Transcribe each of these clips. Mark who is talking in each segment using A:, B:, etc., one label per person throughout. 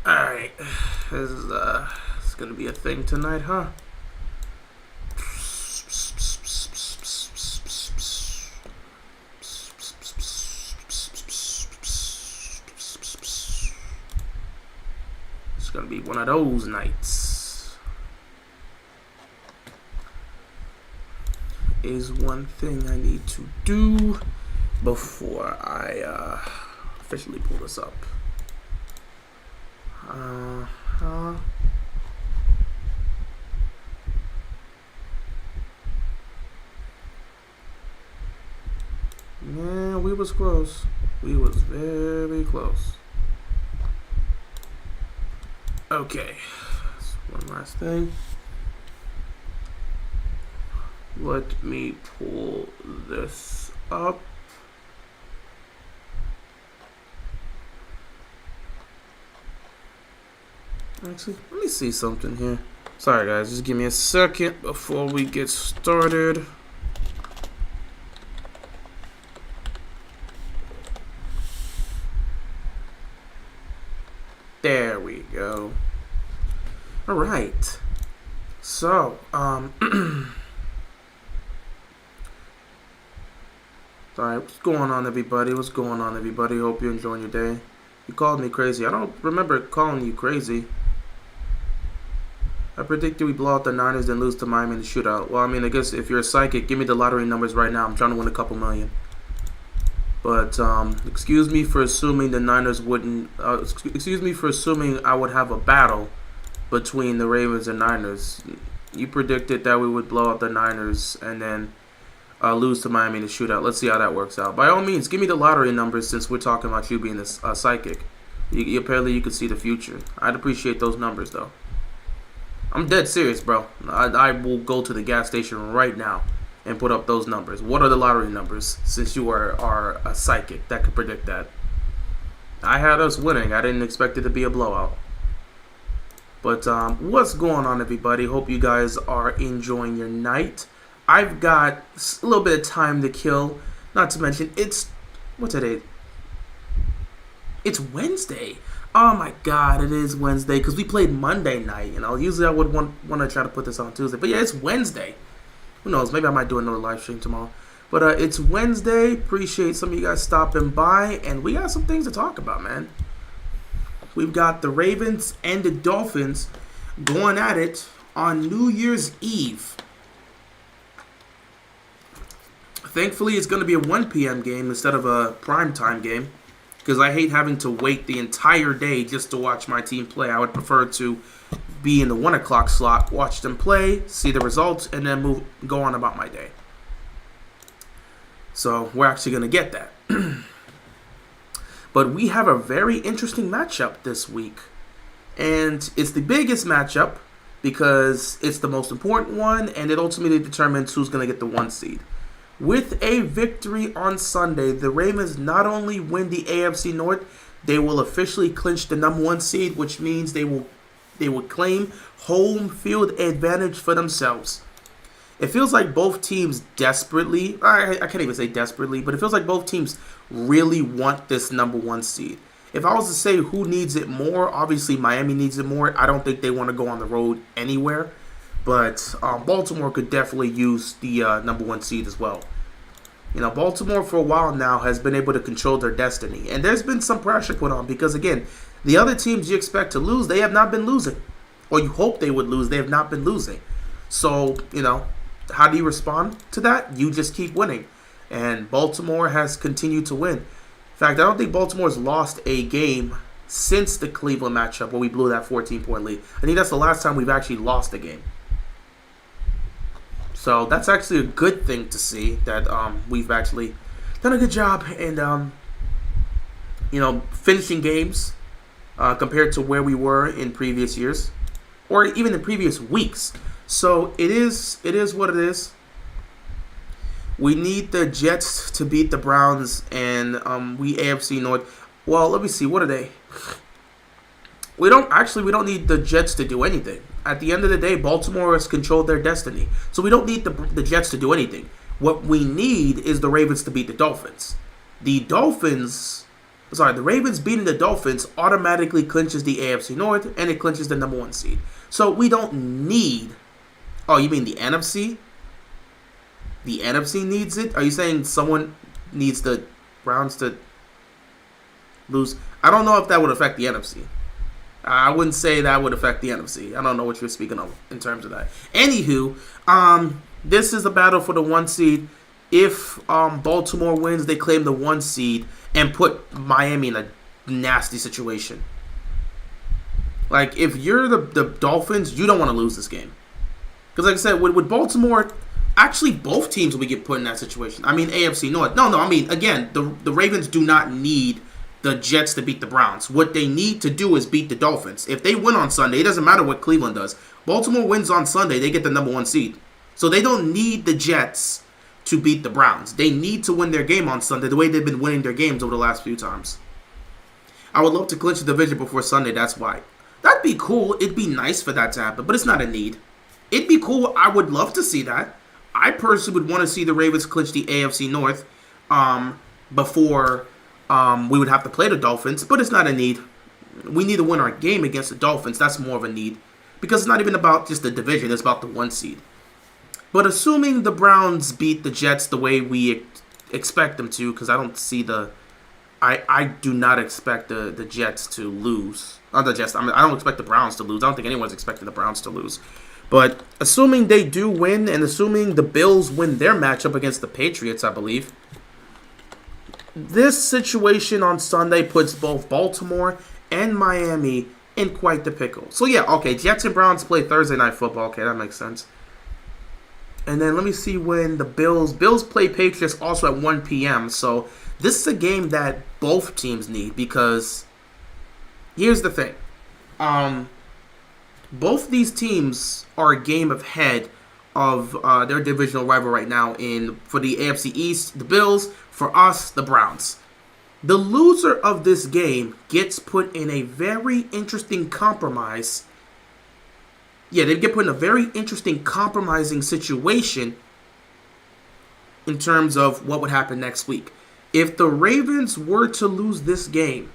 A: Alright, this is it's gonna be a thing tonight, huh? It's gonna be one of those nights. Is one thing I need to do before I officially pull this up. Yeah, we was close. We was very close. Okay, so one last thing. Let me pull this up. Actually, let me see something here. Sorry guys, just give me a second before we get started. There we go. All right. So, sorry, what's going on, everybody? What's going on, everybody? Hope you're enjoying your day. You called me crazy. I don't remember calling you crazy. I predicted we blow out the Niners and lose to Miami in the shootout. Well, I mean, I guess if you're a psychic, give me the lottery numbers right now. I'm trying to win a couple million. But excuse me for assuming the Niners wouldn't. Excuse me for assuming I would have a battle between the Ravens and Niners. You predicted that we would blow out the Niners and then lose to Miami in the shootout. Let's see how that works out. By all means, give me the lottery numbers since we're talking about you being a psychic. Apparently, you can see the future. I'd appreciate those numbers, though. I'm dead serious, bro. I will go to the gas station right now and put up those numbers. What are the lottery numbers, since you are a psychic that could predict that? I had us winning. I didn't expect it to be a blowout. But what's going on, everybody? Hope you guys are enjoying your night. I've got a little bit of time to kill. Not to mention, what's today? It's Wednesday. Oh my God, it is Wednesday because we played Monday night. You know, usually I would want to try to put this on Tuesday, but yeah, it's Wednesday. Who knows? Maybe I might do another live stream tomorrow. But it's Wednesday. Appreciate some of you guys stopping by, and we got some things to talk about, man. We've got the Ravens and the Dolphins going at it on New Year's Eve. Thankfully, it's going to be a 1 p.m. game instead of a primetime game, because I hate having to wait the entire day just to watch my team play. I would prefer to be in the 1 o'clock slot, watch them play, see the results, and then go on about my day. So we're actually going to get that. But we have a very interesting matchup this week. And it's the biggest matchup because it's the most important one, and it ultimately determines who's going to get the 1 seed. With a victory on Sunday, the Ravens not only win the AFC North, they will officially clinch the number 1 seed, which means they will claim home field advantage for themselves. It feels like both teams desperately, I can't even say desperately, but it feels like both teams really want this number 1 seed. If I was to say who needs it more, obviously Miami needs it more. I don't think they want to go on the road anywhere. But Baltimore could definitely use the number 1 seed as well. You know, Baltimore for a while now has been able to control their destiny. And there's been some pressure put on because, again, the other teams you expect to lose, they have not been losing. Or you hope they would lose, they have not been losing. So, you know, how do you respond to that? You just keep winning. And Baltimore has continued to win. In fact, I don't think Baltimore's lost a game since the Cleveland matchup where we blew that 14-point lead. I think that's the last time we've actually lost a game. So that's actually a good thing to see, that we've actually done a good job in finishing games compared to where we were in previous years, or even in previous weeks. So it is what it is. We need the Jets to beat the Browns, and we AFC North. Well, let me see. What are they? We don't need the Jets to do anything. At the end of the day, Baltimore has controlled their destiny. So we don't need the Jets to do anything. What we need is the Ravens to beat the Dolphins. The Ravens beating the Dolphins automatically clinches the AFC North, and it clinches the number 1 seed. So we don't need... Oh, you mean the NFC? The NFC needs it? Are you saying someone needs the Browns to lose? I don't know if that would affect the NFC. I wouldn't say that would affect the NFC. I don't know what you're speaking of in terms of that. Anywho, this is a battle for the 1 seed. If Baltimore wins, they claim the 1 seed and put Miami in a nasty situation. Like, if you're the Dolphins, you don't want to lose this game. Because like I said, with Baltimore, actually both teams will get put in that situation. I mean, AFC North. No, I mean, again, the Ravens do not need the Jets to beat the Browns. What they need to do is beat the Dolphins. If they win on Sunday, it doesn't matter what Cleveland does. Baltimore wins on Sunday, they get the number 1 seed. So they don't need the Jets to beat the Browns. They need to win their game on Sunday the way they've been winning their games over the last few times. I would love to clinch the division before Sunday, that's why. That'd be cool. It'd be nice for that to happen, but it's not a need. It'd be cool. I would love to see that. I personally would want to see the Ravens clinch the AFC North before we would have to play the Dolphins, but it's not a need. We need to win our game against the Dolphins. That's more of a need, because it's not even about just the division. It's about the 1 seed. But assuming the Browns beat the Jets the way we expect them to, because I don't see I do not expect the Jets to lose. Not the Jets. I don't expect the Browns to lose. I don't think anyone's expecting the Browns to lose. But assuming they do win, and assuming the Bills win their matchup against the Patriots, I believe, this situation on Sunday puts both Baltimore and Miami in quite the pickle. So yeah, okay, Jets and Browns play Thursday Night Football. Okay, that makes sense. And then let me see when the Bills play Patriots also at 1 p.m. So this is a game that both teams need, because here's the thing. Both these teams are a game ahead of their divisional rival right now. For the AFC East, the Bills. For us, the Browns. The loser of this game gets put in a very interesting compromise. Yeah, they get put in a very interesting compromising situation in terms of what would happen next week. If the Ravens were to lose this game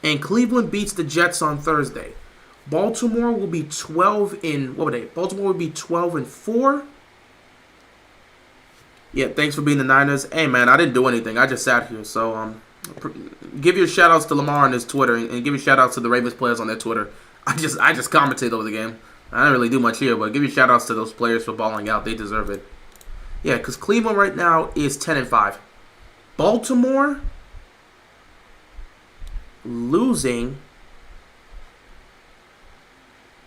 A: and Cleveland beats the Jets on Thursday, Baltimore will be 12 in, what were they? Baltimore would be 12-4. Yeah, thanks for being the Niners. Hey, man, I didn't do anything. I just sat here. So, give your shout-outs to Lamar on his Twitter, and give your shout-outs to the Ravens players on their Twitter. I just commentate over the game. I don't really do much here, but give your shout-outs to those players for balling out. They deserve it. Yeah, because Cleveland right now is 10-5. Baltimore losing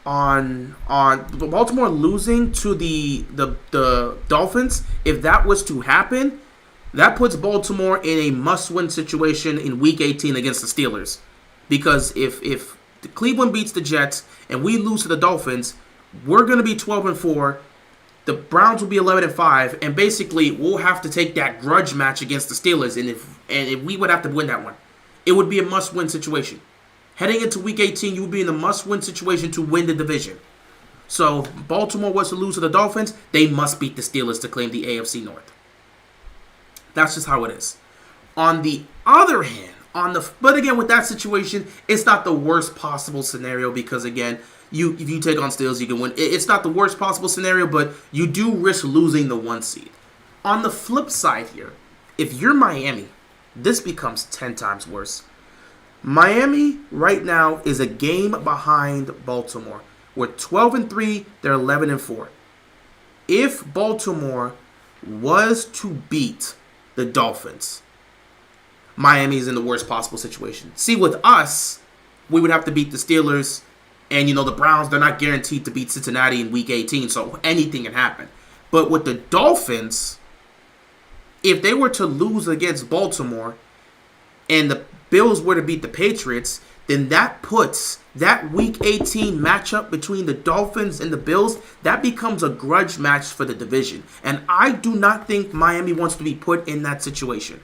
A: Baltimore losing to the Dolphins. If that was to happen, that puts Baltimore in a must-win situation in Week 18 against the Steelers. Because if Cleveland beats the Jets and we lose to the Dolphins, we're going to be 12-4. The Browns will be 11-5, and basically we'll have to take that grudge match against the Steelers. And if we would have to win that one, it would be a must-win situation. Heading into Week 18, you would be in a must-win situation to win the division. So if Baltimore was to lose to the Dolphins, they must beat the Steelers to claim the AFC North. That's just how it is. On the other hand, but again, with that situation, it's not the worst possible scenario, because again, if you take on Steelers, you can win. It's not the worst possible scenario, but you do risk losing the 1 seed. On the flip side here, if you're Miami, this becomes 10 times worse. Miami right now is a game behind Baltimore. We're 12-3, they're 11-4. If Baltimore was to beat the Dolphins, Miami's in the worst possible situation. See, with us, we would have to beat the Steelers. And, you know, the Browns, they're not guaranteed to beat Cincinnati in Week 18, so anything can happen. But with the Dolphins, if they were to lose against Baltimore and the Bills were to beat the Patriots, then that puts that Week 18 matchup between the Dolphins and the Bills, that becomes a grudge match for the division. And I do not think Miami wants to be put in that situation.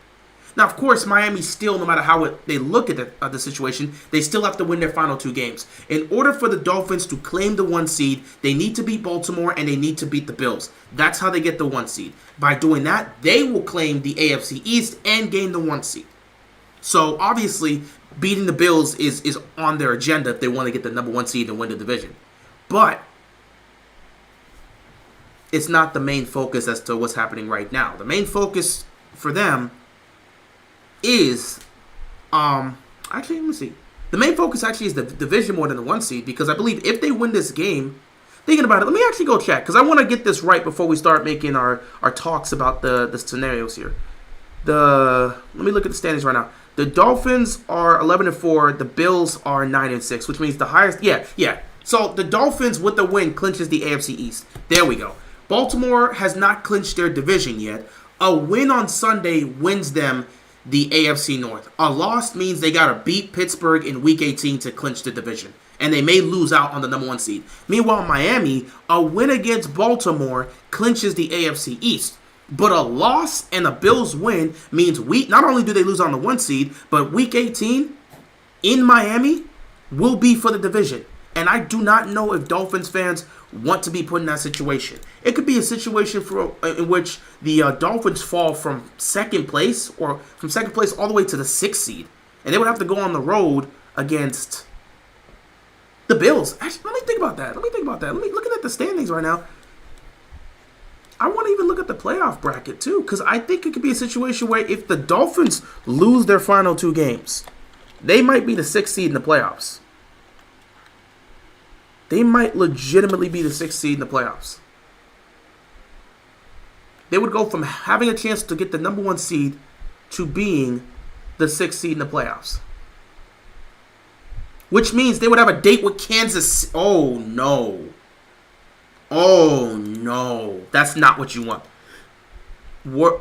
A: Now, of course, Miami still, no matter how they look at the situation, they still have to win their final 2 games. In order for the Dolphins to claim the 1 seed, they need to beat Baltimore and they need to beat the Bills. That's how they get the 1 seed. By doing that, they will claim the AFC East and gain the 1 seed. So, obviously, beating the Bills is on their agenda if they want to get the number 1 seed and win the division. But it's not the main focus as to what's happening right now. The main focus for them is, actually, let me see. The main focus actually is the division more than the 1 seed, because I believe if they win this game, thinking about it, let me actually go check, because I want to get this right before we start making our talks about the scenarios here. Let me look at the standings right now. The Dolphins are 11-4. The Bills are 9-6, which means the highest. Yeah. So the Dolphins with the win clinches the AFC East. There we go. Baltimore has not clinched their division yet. A win on Sunday wins them the AFC North. A loss means they got to beat Pittsburgh in Week 18 to clinch the division. And they may lose out on the number 1 seed. Meanwhile, Miami, a win against Baltimore clinches the AFC East. But a loss and a Bills win means not only do they lose on the 1 seed, but Week 18 in Miami will be for the division. And I do not know if Dolphins fans want to be put in that situation. It could be a situation in which the Dolphins fall from second place all the way to the 6th seed. And they would have to go on the road against the Bills. Actually, let me think about that. Looking at the standings right now, I want to even look at the playoff bracket too, because I think it could be a situation where if the Dolphins lose their final 2 games, they might be the 6th seed in the playoffs. They might legitimately be the 6th seed in the playoffs. They would go from having a chance to get the number 1 seed to being the 6th seed in the playoffs. Which means they would have a date with Kansas. Oh, no. That's not what you want.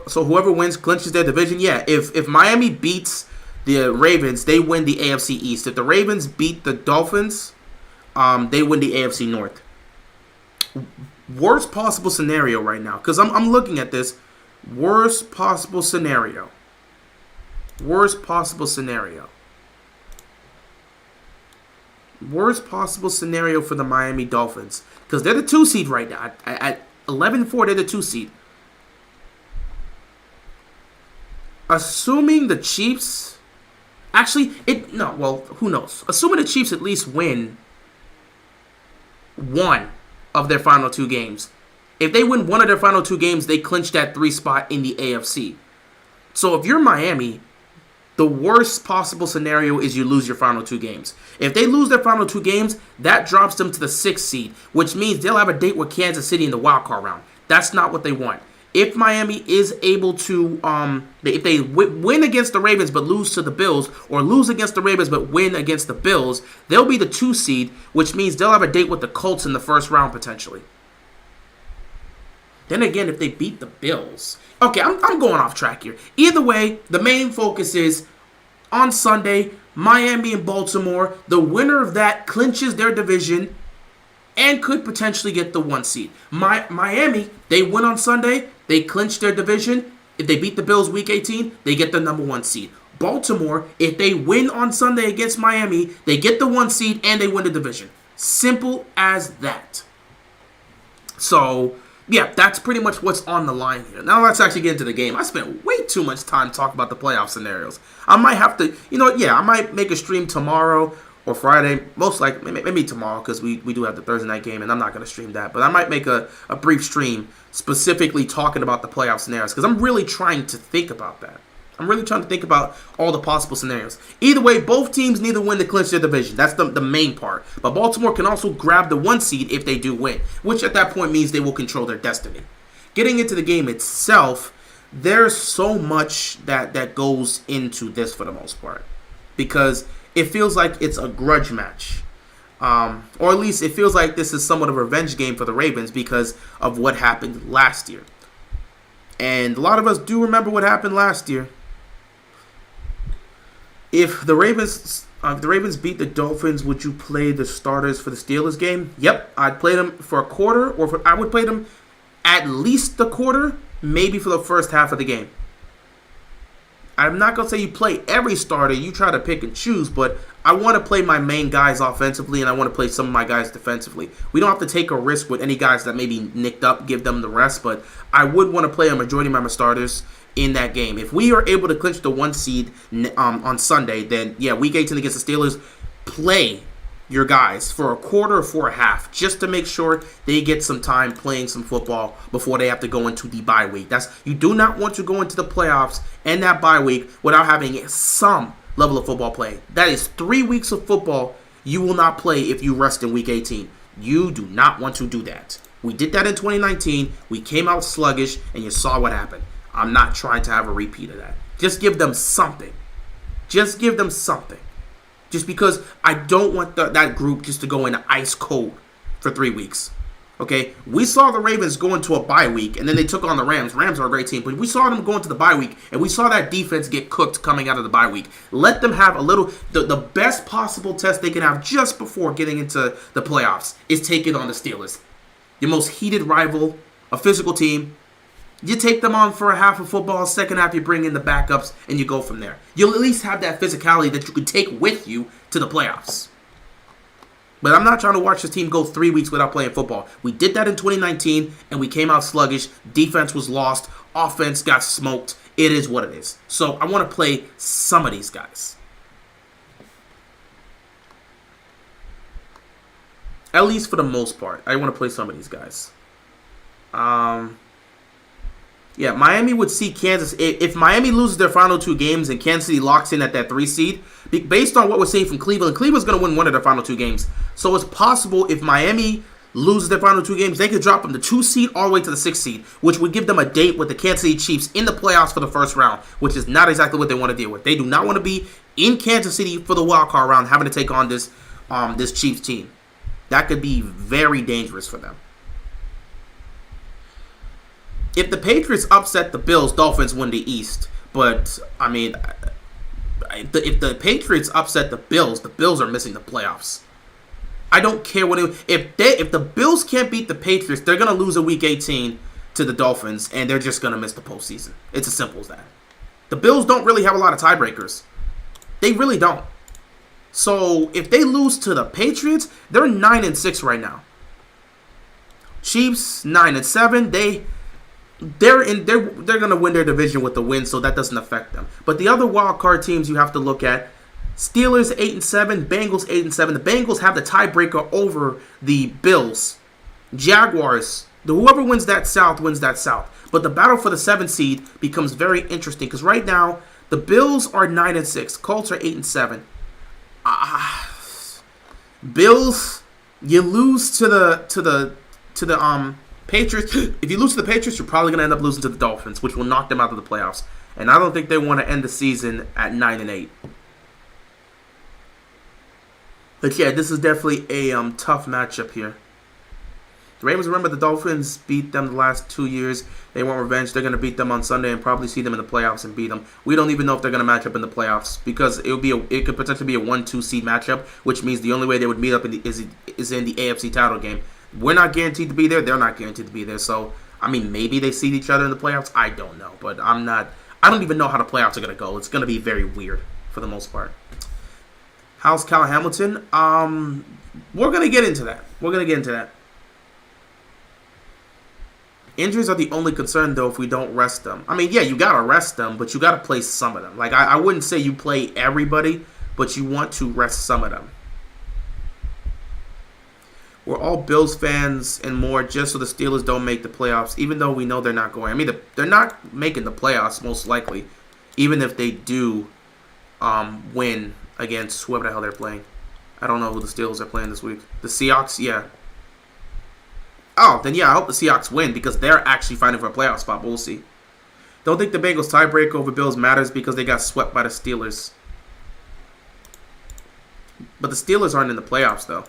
A: So whoever wins clinches their division. Yeah, if Miami beats the Ravens, they win the AFC East. If the Ravens beat the Dolphins, they win the AFC North. Worst possible scenario right now, because I'm looking at this. Worst possible scenario for the Miami Dolphins, because they're the 2 seed right now. At 11-4, they're the 2 seed. Assuming the Chiefs, who knows? Assuming the Chiefs at least win 1 of their final 2 games. If they win 1 of their final 2 games, they clinch that 3 spot in the AFC. So if you're Miami, the worst possible scenario is you lose your final 2 games. If they lose their final 2 games, that drops them to the 6th seed, which means they'll have a date with Kansas City in the wild card round. That's not what they want. If Miami is able to, if they win against the Ravens but lose to the Bills, or lose against the Ravens but win against the Bills, they'll be the 2 seed, which means they'll have a date with the Colts in the first round potentially. Then again, if they beat the Bills. Okay, I'm going off track here. Either way, the main focus is on Sunday, Miami and Baltimore. The winner of that clinches their division and could potentially get the 1 seed. Miami, they win on Sunday, they clinch their division. If they beat the Bills Week 18, they get the number 1 seed. Baltimore, if they win on Sunday against Miami, they get the 1 seed and they win the division. Simple as that. So, yeah, that's pretty much what's on the line here. Now let's actually get into the game. I spent way too much time talking about the playoff scenarios. I might have to, I might make a stream tomorrow or Friday, most likely, maybe tomorrow, because we do have the Thursday night game, and I'm not going to stream that. But I might make a brief stream specifically talking about the playoff scenarios, because I'm really trying to think about that. I'm really trying to think about all the possible scenarios. Either way, both teams need to win to clinch their division. That's the main part. But Baltimore can also grab the 1 seed if they do win, which at that point means they will control their destiny. Getting into the game itself, there's so much that goes into this for the most part. Because it feels like it's a grudge match. Or at least it feels like this is somewhat of a revenge game for the Ravens because of what happened last year. And a lot of us do remember what happened last year. If the Ravens beat the Dolphins, would you play the starters for the Steelers game? Yep, I'd play them for a quarter, or I would play them at least the quarter, maybe for the first half of the game. I'm not going to say you play every starter. You try to pick and choose, but I want to play my main guys offensively, and I want to play some of my guys defensively. We don't have to take a risk with any guys that may be nicked up, give them the rest, but I would want to play a majority of my starters in that game. If we are able to clinch the 1 seed on Sunday, then, yeah, Week 18 against the Steelers, play your guys for a quarter or for a half just to make sure they get some time playing some football before they have to go into the bye week. You do not want to go into the playoffs and that bye week without having some level of football play. That is 3 weeks of football you will not play if you rest in Week 18. You do not want to do that. We did that in 2019. We came out sluggish, and you saw what happened. I'm not trying to have a repeat of that. Just give them something. Just give them something. Just because I don't want that group just to go into ice cold for 3 weeks. Okay? We saw the Ravens go into a bye week, and then they took on the Rams. Rams are a great team, but we saw them go into the bye week, and we saw that defense get cooked coming out of the bye week. Let them have the best possible test they can have just before getting into the playoffs is take it on the Steelers. Your most heated rival, a physical team. You take them on for a half of football, second half you bring in the backups, and you go from there. You'll at least have that physicality that you can take with you to the playoffs. But I'm not trying to watch this team go 3 weeks without playing football. We did that in 2019, and we came out sluggish. Defense was lost. Offense got smoked. It is what it is. So I want to play some of these guys. At least for the most part. I want to play some of these guys. Yeah, Miami would see Kansas. If Miami loses their final 2 games and Kansas City locks in at that 3 seed, based on what we're seeing from Cleveland, Cleveland's going to win one of their final 2 games. So it's possible if Miami loses their final 2 games, they could drop from the 2 seed all the way to the 6 seed, which would give them a date with the Kansas City Chiefs in the playoffs for the first round, which is not exactly what they want to deal with. They do not want to be in Kansas City for the wild card round, having to take on this Chiefs team. That could be very dangerous for them. If the Patriots upset the Bills, Dolphins win the East. But, I mean, if the Patriots upset the Bills are missing the playoffs. I don't care what if the Bills can't beat the Patriots, they're going to lose in Week 18 to the Dolphins, and they're just going to miss the postseason. It's as simple as that. The Bills don't really have a lot of tiebreakers. They really don't. So, if they lose to the Patriots, they're 9-6 right now. Chiefs, 9-7. They're going to win their division with the win, so that doesn't affect them. But the other wild card teams you have to look at, Steelers 8-7, Bengals 8-7. The Bengals have the tiebreaker over the Bills. Jaguars, whoever wins that South wins that South. But the battle for the 7th seed becomes very interesting because right now the Bills are 9-6, Colts are 8-7. Bills, you lose to the Patriots. If you lose to the Patriots, you're probably going to end up losing to the Dolphins, which will knock them out of the playoffs. And I don't think they want to end the season at 9-8. But yeah, this is definitely a tough matchup here. The Ravens, remember, the Dolphins beat them the last 2 years. They want revenge. They're going to beat them on Sunday and probably see them in the playoffs and beat them. We don't even know if they're going to match up in the playoffs because it could potentially be a 1-2 seed matchup, which means the only way they would meet up is in the AFC title game. We're not guaranteed to be there. They're not guaranteed to be there. So, I mean, maybe they seed each other in the playoffs. I don't know. But I don't even know how the playoffs are going to go. It's going to be very weird for the most part. How's Cal Hamilton? We're going to get into that. Injuries are the only concern, though, if we don't rest them. I mean, yeah, you got to rest them, but you got to play some of them. Like, I wouldn't say you play everybody, but you want to rest some of them. We're all Bills fans and more just so the Steelers don't make the playoffs, even though we know they're not going. I mean, they're not making the playoffs, most likely, even if they do win against whoever the hell they're playing. I don't know who the Steelers are playing this week. The Seahawks? Yeah. Oh, then yeah, I hope the Seahawks win because they're actually fighting for a playoff spot, but we'll see. Don't think the Bengals tiebreaker over Bills matters because they got swept by the Steelers. But the Steelers aren't in the playoffs, though.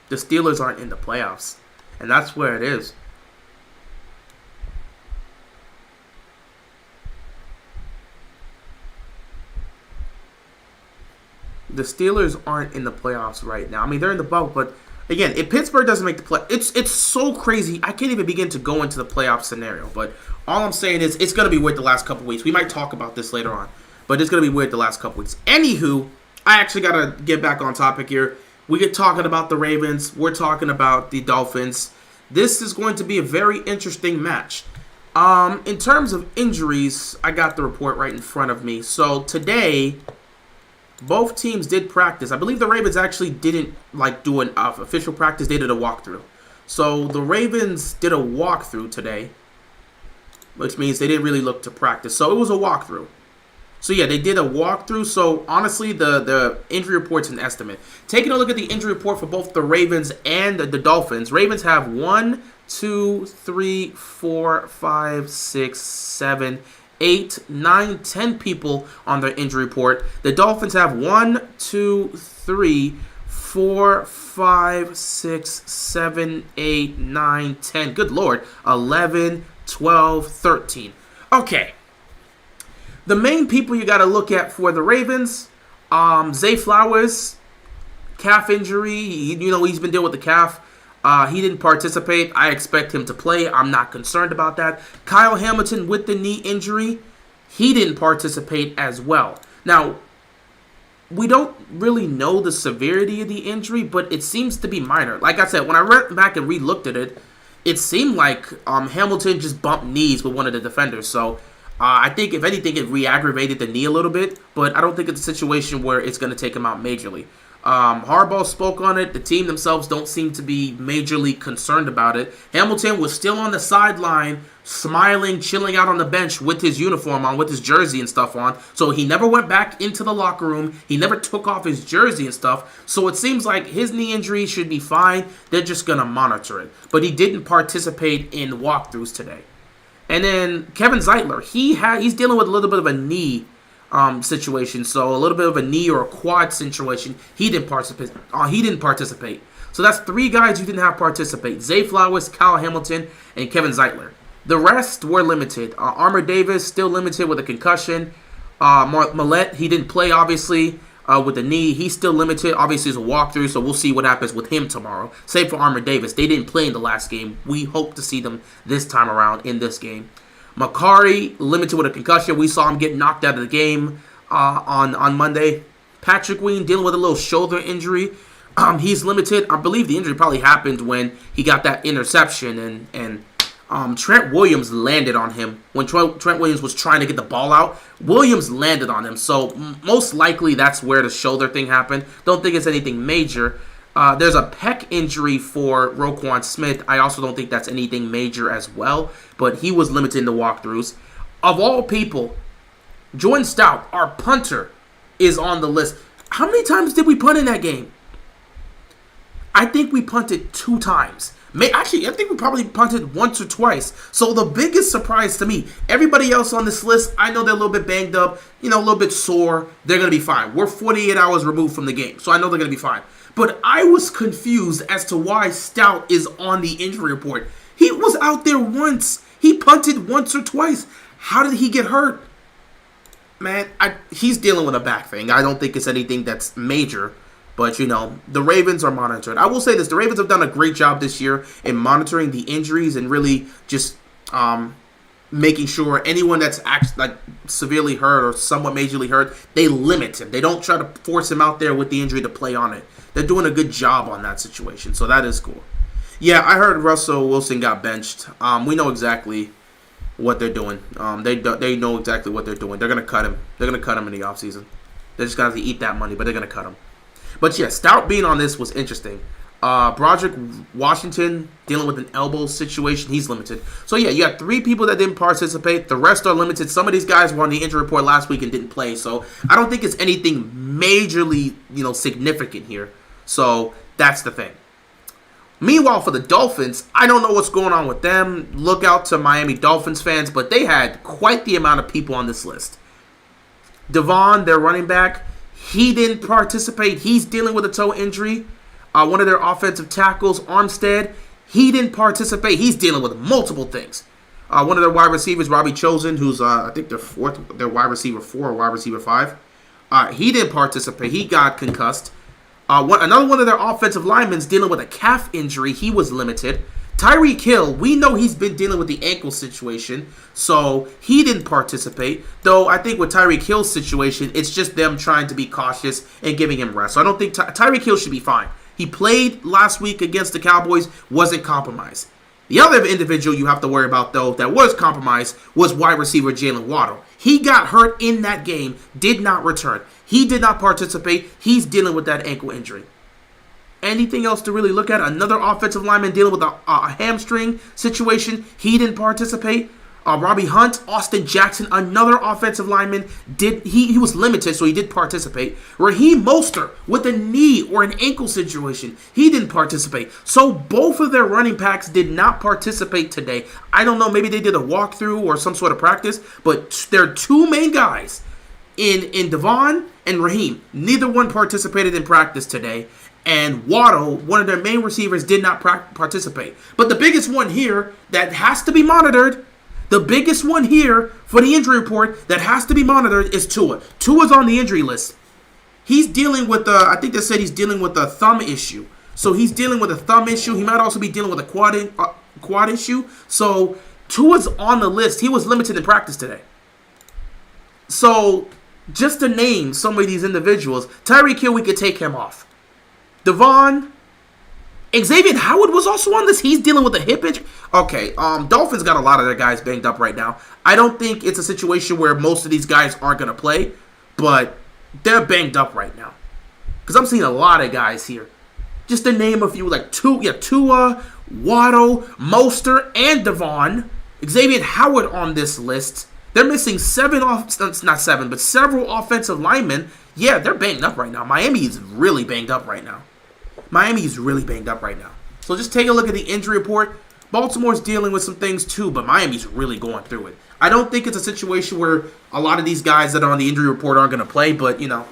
A: The Steelers aren't in the playoffs. And that's where it is. The Steelers aren't in the playoffs right now. I mean, they're in the bubble, but again, if Pittsburgh doesn't make the play, it's so crazy. I can't even begin to go into the playoff scenario. But all I'm saying is it's going to be weird the last couple weeks. We might talk about this later on, but it's going to be weird the last couple weeks. Anywho, I actually got to get back on topic here. We get talking about the Ravens. We're talking about the Dolphins. This is going to be a very interesting match. In terms of injuries, I got the report right in front of me. So today, both teams did practice. I believe the Ravens actually didn't do an official practice. They did a walkthrough. So the Ravens did a walkthrough today, which means they didn't really look to practice. So it was a walkthrough. So yeah, they did a walkthrough. So honestly, the injury report's an estimate. Taking a look at the injury report for both the Ravens and the Dolphins, Ravens have 1, 2, 3, 4, 5, 6, 7, 8, 9, 10 people on their injury report. The Dolphins have 1, 2, 3, 4, 5, 6, 7, 8, 9, 10. Good Lord. 11, 12, 13. Okay. The main people you got to look at for the Ravens, Zay Flowers, calf injury. He's been dealing with the calf. He didn't participate. I expect him to play. I'm not concerned about that. Kyle Hamilton with the knee injury. He didn't participate as well. Now, we don't really know the severity of the injury, but it seems to be minor. Like I said, when I went back and re-looked at it, it seemed like Hamilton just bumped knees with one of the defenders. So I think, if anything, it re-aggravated the knee a little bit, but I don't think it's a situation where it's going to take him out majorly. Harbaugh spoke on it. The team themselves don't seem to be majorly concerned about it. Hamilton was still on the sideline, smiling, chilling out on the bench with his uniform on, with his jersey and stuff on. So he never went back into the locker room. He never took off his jersey and stuff. So it seems like his knee injury should be fine. They're just going to monitor it. But he didn't participate in walkthroughs today. And then Kevin Zeitler, he's dealing with a little bit of a knee situation, so a little bit of a knee or a quad situation. He didn't participate. So that's 3 guys who didn't have participate: Zay Flowers, Kyle Hamilton, and Kevin Zeitler. The rest were limited. Armour Davis still limited with a concussion. Millette, he didn't play obviously with the knee. He's still limited. Obviously, it's a walkthrough, so we'll see what happens with him tomorrow. Same for Armour Davis. They didn't play in the last game. We hope to see them this time around in this game. Makari, limited with a concussion. We saw him get knocked out of the game on Monday. Patrick Queen dealing with a little shoulder injury. He's limited. I believe the injury probably happened when he got that interception and Trent Williams landed on him. When Trent Williams was trying to get the ball out, Williams landed on him. So most likely that's where the shoulder thing happened. Don't think it's anything major. There's a pec injury for Roquan Smith. I also don't think that's anything major as well, but he was limited in the walkthroughs. Of all people, Jordan Stout, our punter, is on the list. How many times did we punt in that game? I think we punted 2 times. Actually, I think we probably punted once or twice. So the biggest surprise to me, everybody else on this list, I know they're a little bit banged up, a little bit sore. They're going to be fine. We're 48 hours removed from the game, so I know they're going to be fine. But I was confused as to why Stout is on the injury report. He was out there once. He punted once or twice. How did he get hurt? Man, he's dealing with a back thing. I don't think it's anything that's major. But, the Ravens are monitored. I will say this. The Ravens have done a great job this year in monitoring the injuries and really just making sure anyone that's severely hurt or somewhat majorly hurt, they limit him. They don't try to force him out there with the injury to play on it. They're doing a good job on that situation, so that is cool. Yeah, I heard Russell Wilson got benched. We know exactly what they're doing. They know exactly what they're doing. They're going to cut him. They're going to cut him in the offseason. They're just going to have to eat that money, but they're going to cut him. But yeah, Stout being on this was interesting. Broderick Washington dealing with an elbow situation. He's limited. So yeah, you got 3 people that didn't participate. The rest are limited. Some of these guys were on the injury report last week and didn't play. So I don't think it's anything majorly, significant here. So that's the thing. Meanwhile, for the Dolphins, I don't know what's going on with them. Look out to Miami Dolphins fans, but they had quite the amount of people on this list. Devon, their running back, He didn't participate. He's dealing with a toe injury. One of their offensive tackles, Armstead, he didn't participate. He's dealing with multiple things. One of their wide receivers, Robbie Chosen, who's I think their wide receiver 4 or wide receiver 5. He didn't participate. He got concussed. Another one of their offensive linemen dealing with a calf injury. He was limited. Tyreek Hill, we know he's been dealing with the ankle situation, so he didn't participate. Though I think with Tyreek Hill's situation, it's just them trying to be cautious and giving him rest. So I don't think Tyreek Hill should be fine. He played last week against the Cowboys, wasn't compromised. The other individual you have to worry about, though, that was compromised was wide receiver Jalen Waddle. He got hurt in that game, did not return. He did not participate. He's dealing with that ankle injury. Anything else to really look at? Another offensive lineman dealing with a hamstring situation. He didn't participate. Robbie Hunt, Austin Jackson, another offensive lineman, he was limited, so he did participate. Raheem Mostert with a knee or an ankle situation, he didn't participate. So both of their running backs did not participate today. I don't know, maybe they did a walkthrough or some sort of practice, but their two main guys in Devon and Raheem, neither one participated in practice today. And Waddle, one of their main receivers, did not participate. But the biggest one here that has to be monitored, the biggest one here for the injury report that has to be monitored is Tua. Tua's on the injury list. He's dealing with I think they said he's dealing with a thumb issue. So he's dealing with a thumb issue. He might also be dealing with a quad issue. So Tua's on the list. He was limited in practice today. So just to name some of these individuals, Tyreek Hill, we could take him off. Devon, Xavier Howard was also on this. He's dealing with a hip injury. Okay, Dolphins got a lot of their guys banged up right now. I don't think it's a situation where most of these guys aren't going to play, but they're banged up right now. Because I'm seeing a lot of guys here. Just to name a few, like Tua, Waddle, Mostert, and Devon. Xavier Howard on this list. They're missing several offensive linemen. Yeah, they're banged up right now. Miami is really banged up right now. So just take a look at the injury report. Baltimore's dealing with some things too, but Miami's really going through it. I don't think it's a situation where a lot of these guys that are on the injury report aren't going to play, but, you know,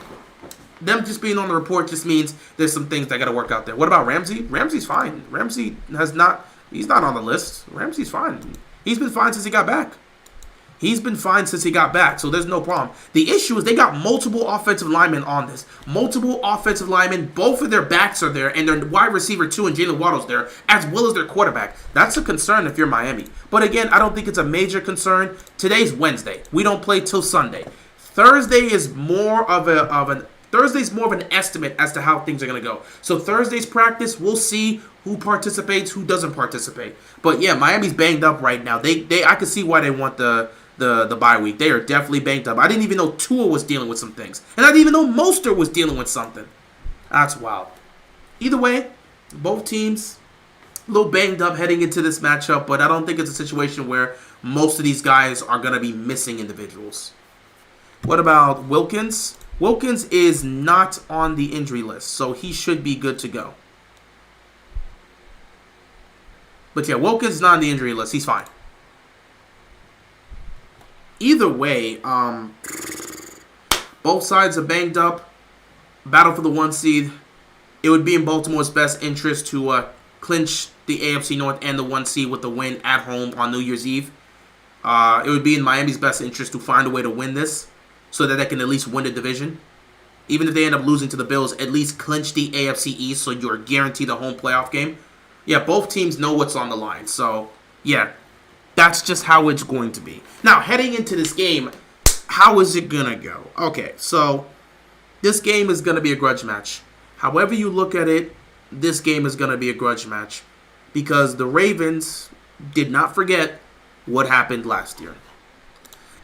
A: them just being on the report just means there's some things that got to work out there. What about Ramsey? Ramsey's fine. He's not on the list. Ramsey's fine. He's been fine since he got back. So there's no problem. The issue is they got multiple offensive linemen on this. Both of their backs are there, and their wide receiver 2 and Jalen Waddle's there, as well as their quarterback. That's a concern if you're Miami. But again, I don't think it's a major concern. Today's Wednesday. We don't play till Sunday. Thursday is more of an estimate as to how things are going to go. So Thursday's practice, we'll see who participates, who doesn't participate. But yeah, Miami's banged up right now. I can see why they want the bye week. They are definitely banged up. I didn't even know Tua was dealing with some things. And I didn't even know Mostert was dealing with something. That's wild. Either way, both teams a little banged up heading into this matchup, but I don't think it's a situation where most of these guys are going to be missing individuals. What about Wilkins? Wilkins is not on the injury list, so he should be good to go. But yeah, Wilkins is not on the injury list. He's fine. Either way, both sides are banged up. Battle for the 1 seed. It would be in Baltimore's best interest to clinch the AFC North and the 1 seed with the win at home on New Year's Eve. It would be in Miami's best interest to find a way to win this so that they can at least win the division. Even if they end up losing to the Bills, at least clinch the AFC East so you're guaranteed a home playoff game. Yeah, both teams know what's on the line. So, yeah, that's just how it's going to be. Now, heading into this game, how is it going to go? Okay, so this game is going to be a grudge match. However you look at it, this game is going to be a grudge match because the Ravens did not forget what happened last year.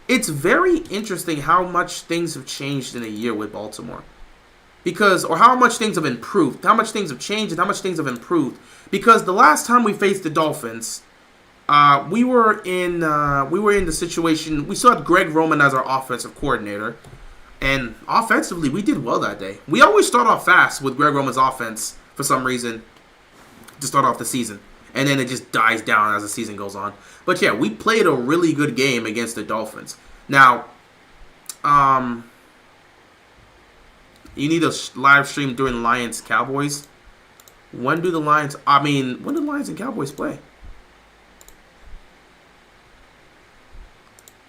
A: It's very interesting how much things have changed in a year with Baltimore. Or how much things have improved. How much things have changed and how much things have improved. Because the last time we faced the Dolphins, we were in the situation. We still had Greg Roman as our offensive coordinator, and offensively we did well that day. We always start off fast with Greg Roman's offense for some reason to start off the season, and then it just dies down as the season goes on. But yeah, we played a really good game against the Dolphins. Now, You need a live stream during Lions Cowboys. When do the Lions? I mean, when do the Lions and Cowboys play?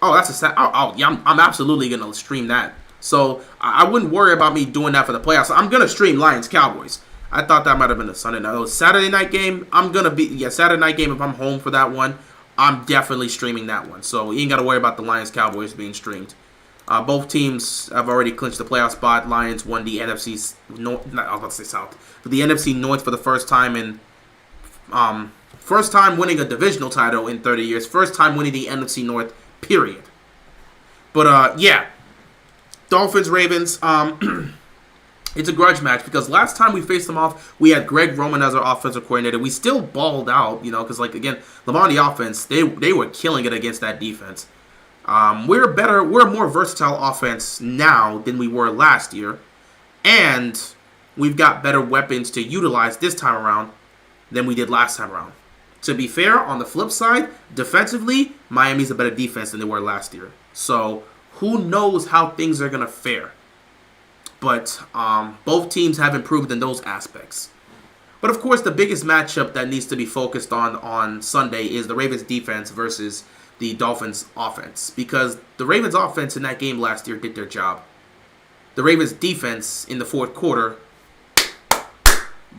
A: Oh, that's a sad. Oh, yeah, I'm absolutely gonna stream that. So I wouldn't worry about me doing that for the playoffs. I'm gonna stream Lions Cowboys. I thought that might have been a Sunday night. Oh, Saturday night game. I'm gonna be Saturday night game. If I'm home for that one, I'm definitely streaming that one. So you ain't gotta worry about the Lions Cowboys being streamed. Both teams have already clinched the playoff spot. Lions won the NFC North. I was about to say South, but the NFC North for the first time in, first time winning a divisional title in 30 years. First time winning the NFC North. Period. But yeah, Dolphins Ravens. It's a grudge match because last time we faced them off, we had Greg Roman as our offensive coordinator. We still balled out, because like again, Lamar on the offense, they were killing it against that defense. We're a more versatile offense now than we were last year, and we've got better weapons to utilize this time around than we did last time around. To be fair, on the flip side, defensively, Miami's a better defense than they were last year. So who knows how things are gonna fare? But both teams have improved in those aspects. But of course, the biggest matchup that needs to be focused on Sunday is the Ravens defense versus the Dolphins offense. Because the Ravens offense in that game last year did their job. The Ravens defense in the fourth quarter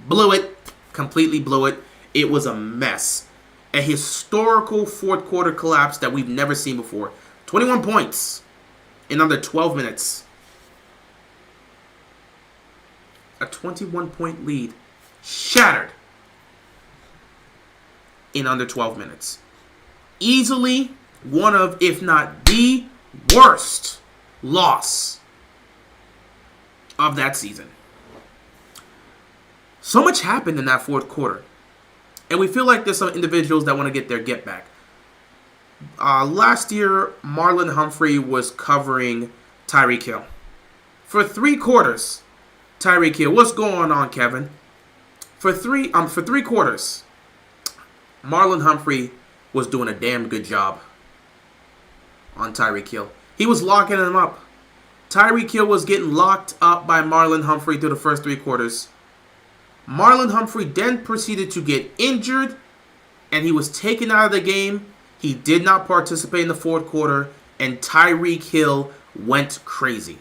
A: blew it. Completely blew it. It was a mess. A historical fourth quarter collapse that we've never seen before. 21 points in under 12 minutes. A 21-point lead shattered in under 12 minutes. Easily one of, if not the worst loss of that season. So much happened in that fourth quarter. And we feel like there's some individuals that want to get their get back. Last year, Marlon Humphrey was covering Tyreek Hill. For 3 quarters, Tyreek Hill, what's going on, Kevin? For three quarters, Marlon Humphrey was doing a damn good job on Tyreek Hill. He was locking him up. Tyreek Hill was getting locked up by Marlon Humphrey through the first 3 quarters. Marlon Humphrey then proceeded to get injured, and he was taken out of the game. He did not participate in the fourth quarter, and Tyreek Hill went crazy.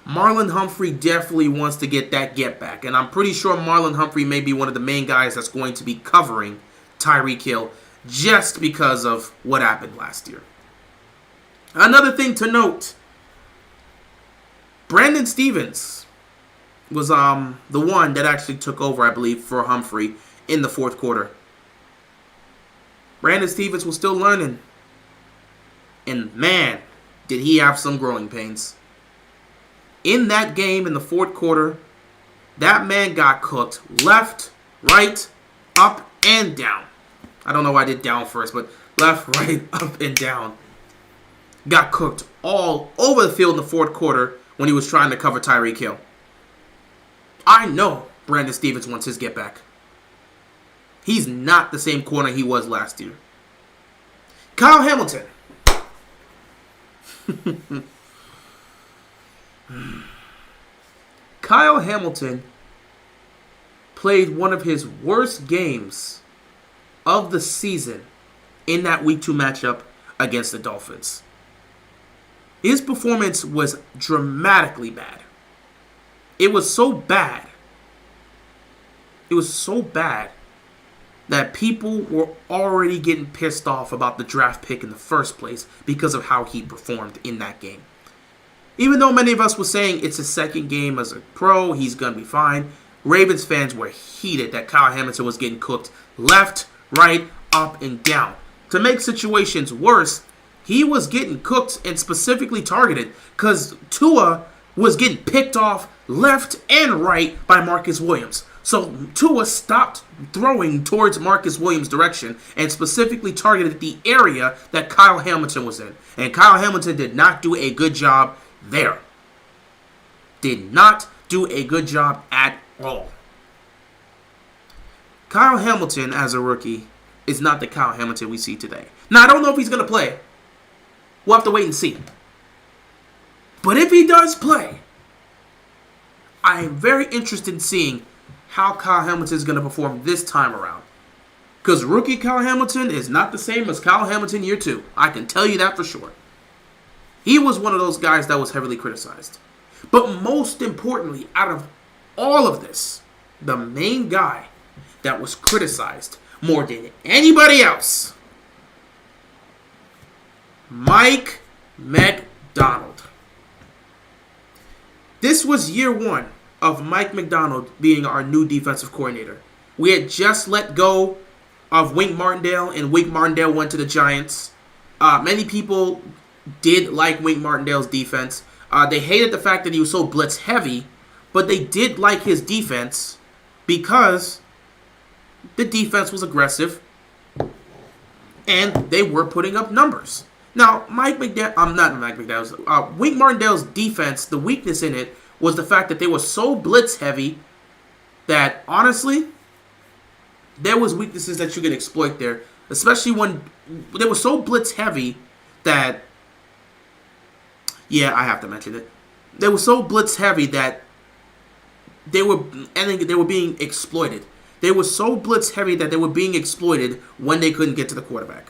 A: Marlon Humphrey definitely wants to get that get back, and I'm pretty sure Marlon Humphrey may be one of the main guys that's going to be covering Tyreek Hill just because of what happened last year. Another thing to note, Brandon Stevens was the one that actually took over, I believe, for Humphrey in the fourth quarter. Brandon Stevens was still learning. And man, did he have some growing pains. In that game in the fourth quarter, that man got cooked left, right, up, and down. I don't know why I did down first, but left, right, up, and down. Got cooked all over the field in the fourth quarter when he was trying to cover Tyreek Hill. I know Brandon Stevens wants his get back. He's not the same corner he was last year. Kyle Hamilton. Kyle Hamilton played one of his worst games of the season in that Week 2 matchup against the Dolphins. His performance was dramatically bad. It was so bad. It was so bad that people were already getting pissed off about the draft pick in the first place because of how he performed in that game. Even though many of us were saying it's his second game as a pro, he's going to be fine, Ravens fans were heated that Kyle Hamilton was getting cooked left, right, up, and down. To make situations worse, he was getting cooked and specifically targeted because Tua was getting picked off left and right by Marcus Williams. So Tua stopped throwing towards Marcus Williams' direction and specifically targeted the area that Kyle Hamilton was in. And Kyle Hamilton did not do a good job there. Did not do a good job at all. Kyle Hamilton, as a rookie, is not the Kyle Hamilton we see today. Now, I don't know if he's going to play. We'll have to wait and see. But if he does play, I am very interested in seeing how Kyle Hamilton is going to perform this time around. Because rookie Kyle Hamilton is not the same as Kyle Hamilton year 2. I can tell you that for sure. He was one of those guys that was heavily criticized. But most importantly, out of all of this, the main guy that was criticized more than anybody else, Mike Macdonald. This was year 1 of Mike Macdonald being our new defensive coordinator. We had just let go of Wink Martindale, and Wink Martindale went to the Giants. Many people did like Wink Martindale's defense. They hated the fact that he was so blitz heavy, but they did like his defense because the defense was aggressive and they were putting up numbers. Now, Wink Martindale's defense, the weakness in it was the fact that they were so blitz heavy that honestly, there was weaknesses that you could exploit there, especially when they were so blitz heavy that, yeah, I have to mention it. They were so blitz heavy that they were being exploited. They were so blitz heavy that they were being exploited when they couldn't get to the quarterback.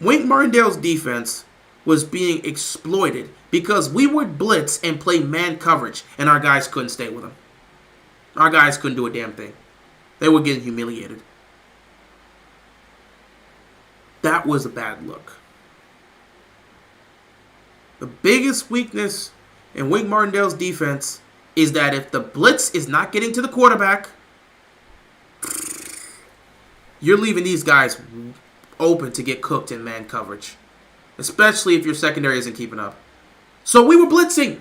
A: Wink Martindale's defense was being exploited because we would blitz and play man coverage, and our guys couldn't stay with them. Our guys couldn't do a damn thing. They were getting humiliated. That was a bad look. The biggest weakness in Wink Martindale's defense is that if the blitz is not getting to the quarterback, you're leaving these guys open to get cooked in man coverage, especially if your secondary isn't keeping up. So we were blitzing.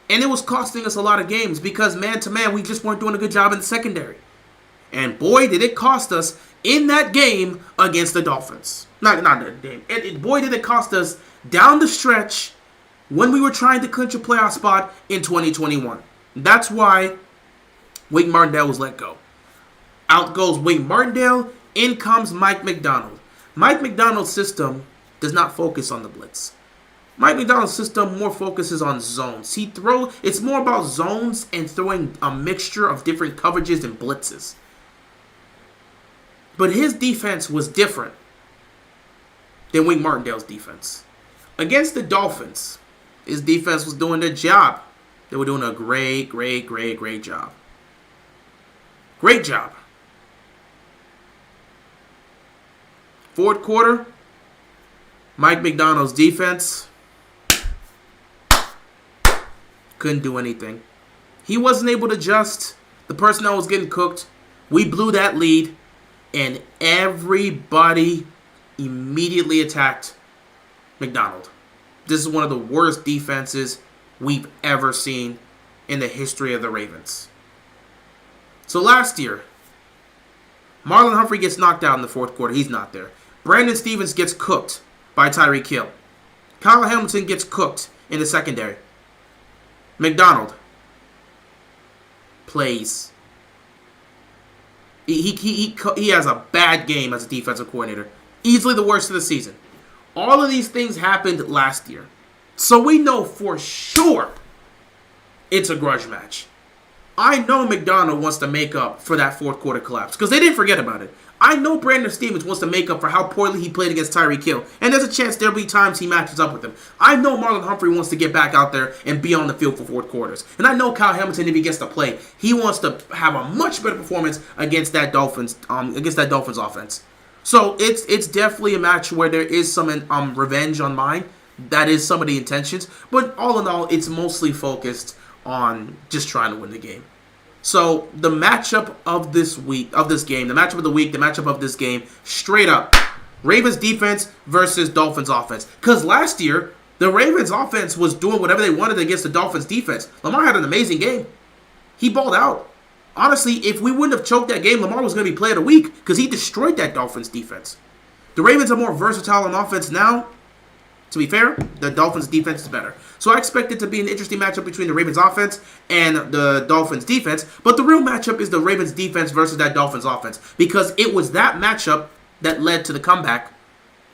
A: And it was costing us a lot of games because man-to-man, we just weren't doing a good job in the secondary. And boy, did it cost us in that game against the Dolphins. Not that game. Boy, did it cost us down the stretch when we were trying to clinch a playoff spot in 2021. That's why Wink Martindale was let go. Out goes Wink Martindale. In comes Mike Macdonald. Mike Macdonald's system does not focus on the blitz. Mike Macdonald's system more focuses on zones. It's more about zones and throwing a mixture of different coverages and blitzes. But his defense was different than Wink Martindale's defense. Against the Dolphins, his defense was doing their job. They were doing a great job. Great job. Fourth quarter, Mike Macdonald's defense couldn't do anything. He wasn't able to adjust. The personnel was getting cooked. We blew that lead, and everybody immediately attacked Macdonald. This is one of the worst defenses we've ever seen in the history of the Ravens. So last year, Marlon Humphrey gets knocked out in the fourth quarter. He's not there. Brandon Stevens gets cooked by Tyreek Hill. Kyle Hamilton gets cooked in the secondary. Macdonald plays. He has a bad game as a defensive coordinator. Easily the worst of the season. All of these things happened last year. So we know for sure it's a grudge match. I know Macdonald wants to make up for that fourth quarter collapse because they didn't forget about it. I know Brandon Stevens wants to make up for how poorly he played against Tyreek Hill. And there's a chance there'll be times he matches up with him. I know Marlon Humphrey wants to get back out there and be on the field for fourth quarters. And I know Kyle Hamilton, if he gets to play, he wants to have a much better performance against that Dolphins offense. So it's definitely a match where there is some revenge on mine. That is some of the intentions. But all in all, it's mostly focused on just trying to win the game. So the matchup of this game, the matchup of the week, the matchup of this game, straight up, Ravens defense versus Dolphins offense. Because last year, the Ravens offense was doing whatever they wanted against the Dolphins defense. Lamar had an amazing game. He balled out. Honestly, if we wouldn't have choked that game, Lamar was going to be player of the week because he destroyed that Dolphins defense. The Ravens are more versatile on offense now. To be fair, the Dolphins defense is better. So I expect it to be an interesting matchup between the Ravens offense and the Dolphins defense. But the real matchup is the Ravens defense versus that Dolphins offense. Because it was that matchup that led to the comeback.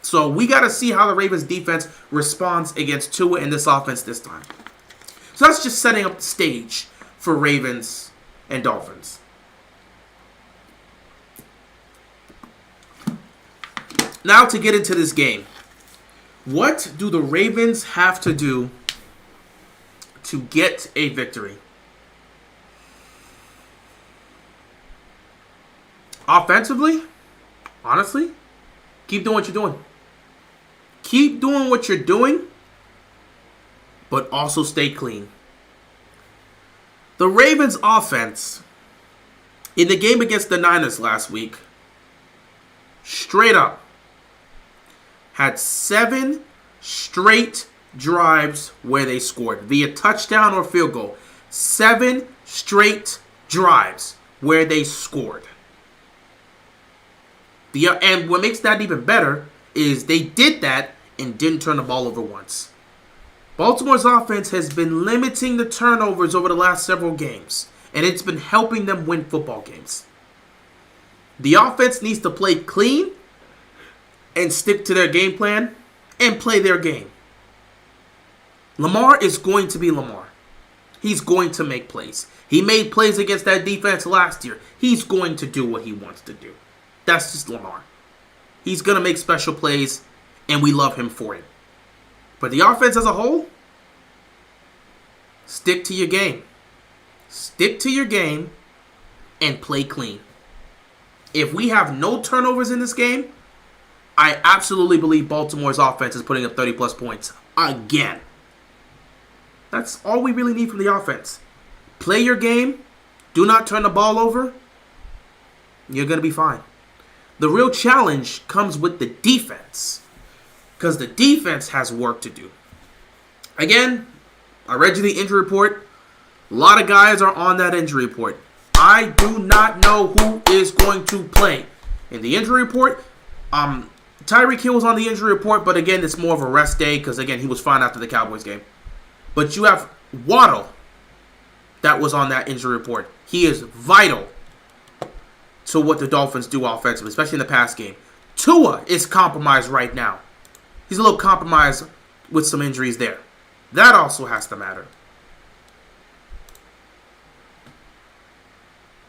A: So we got to see how the Ravens defense responds against Tua and this offense this time. So that's just setting up the stage for Ravens and Dolphins. Now to get into this game. What do the Ravens have to do to get a victory? Offensively, honestly, keep doing what you're doing. Keep doing what you're doing, but also stay clean. The Ravens offense, in the game against the Niners last week, straight up, had 7 straight drives where they scored via touchdown or field goal. 7 straight drives where they scored. And what makes that even better is they did that and didn't turn the ball over once. Baltimore's offense has been limiting the turnovers over the last several games, and it's been helping them win football games. The offense needs to play clean and stick to their game plan and play their game. Lamar is going to be Lamar. He's going to make plays. He made plays against that defense last year. He's going to do what he wants to do. That's just Lamar. He's going to make special plays, and we love him for it. But the offense as a whole, stick to your game. Stick to your game and play clean. If we have no turnovers in this game, I absolutely believe Baltimore's offense is putting up 30-plus points again. That's all we really need from the offense. Play your game. Do not turn the ball over. You're going to be fine. The real challenge comes with the defense, because the defense has work to do. Again, I read you the injury report. A lot of guys are on that injury report. I do not know who is going to play. In the injury report, Tyreek Hill was on the injury report, but again, it's more of a rest day because, again, he was fine after the Cowboys game. But you have Waddle that was on that injury report. He is vital to what the Dolphins do offensively, especially in the pass game. Tua is compromised right now. He's a little compromised with some injuries there. That also has to matter.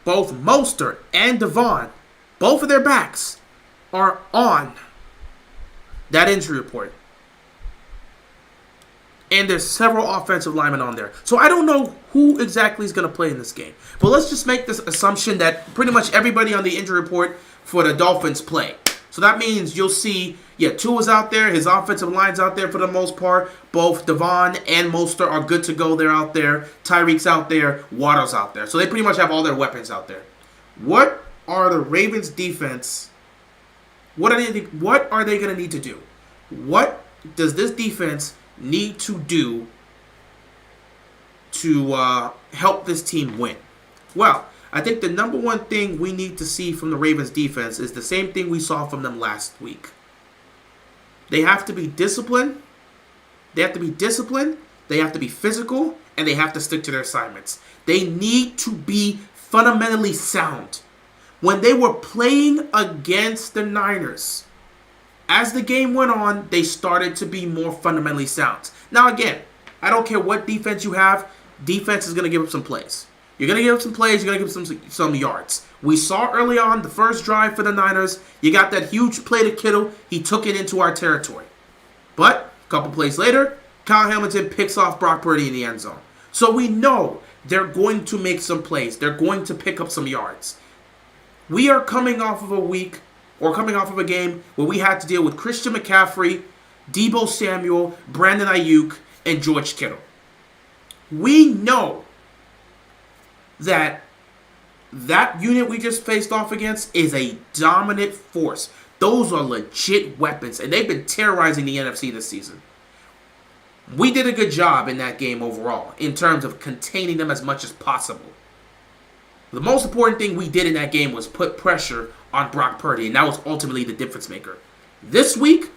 A: Both Mostert and Devon, both of their backs, are on that injury report. And there's several offensive linemen on there. So I don't know who exactly is going to play in this game. But let's just make this assumption that pretty much everybody on the injury report for the Dolphins play. So that means you'll see, Tua's out there. His offensive line's out there for the most part. Both Devon and Mostert are good to go. They're out there. Tyreek's out there. Waddle's out there. So they pretty much have all their weapons out there. What are the Ravens' defense? What are they going to need to do? What does this defense need to do to help this team win? Well, I think the number one thing we need to see from the Ravens defense is the same thing we saw from them last week. They have to be disciplined. They have to be physical, and they have to stick to their assignments. They need to be fundamentally sound. When they were playing against the Niners, as the game went on, they started to be more fundamentally sound. Now again, I don't care what defense you have, defense is going to give up some plays. You're going to give up some plays, you're going to give up some yards. We saw early on the first drive for the Niners, you got that huge play to Kittle, he took it into our territory. But a couple plays later, Kyle Hamilton picks off Brock Purdy in the end zone. So we know they're going to make some plays. They're going to pick up some yards. We are coming off of a game where we had to deal with Christian McCaffrey, Deebo Samuel, Brandon Ayuk, and George Kittle. We know that unit we just faced off against is a dominant force. Those are legit weapons, and they've been terrorizing the NFC this season. We did a good job in that game overall in terms of containing them as much as possible. The most important thing we did in that game was put pressure on Brock Purdy, and that was ultimately the difference maker. This week,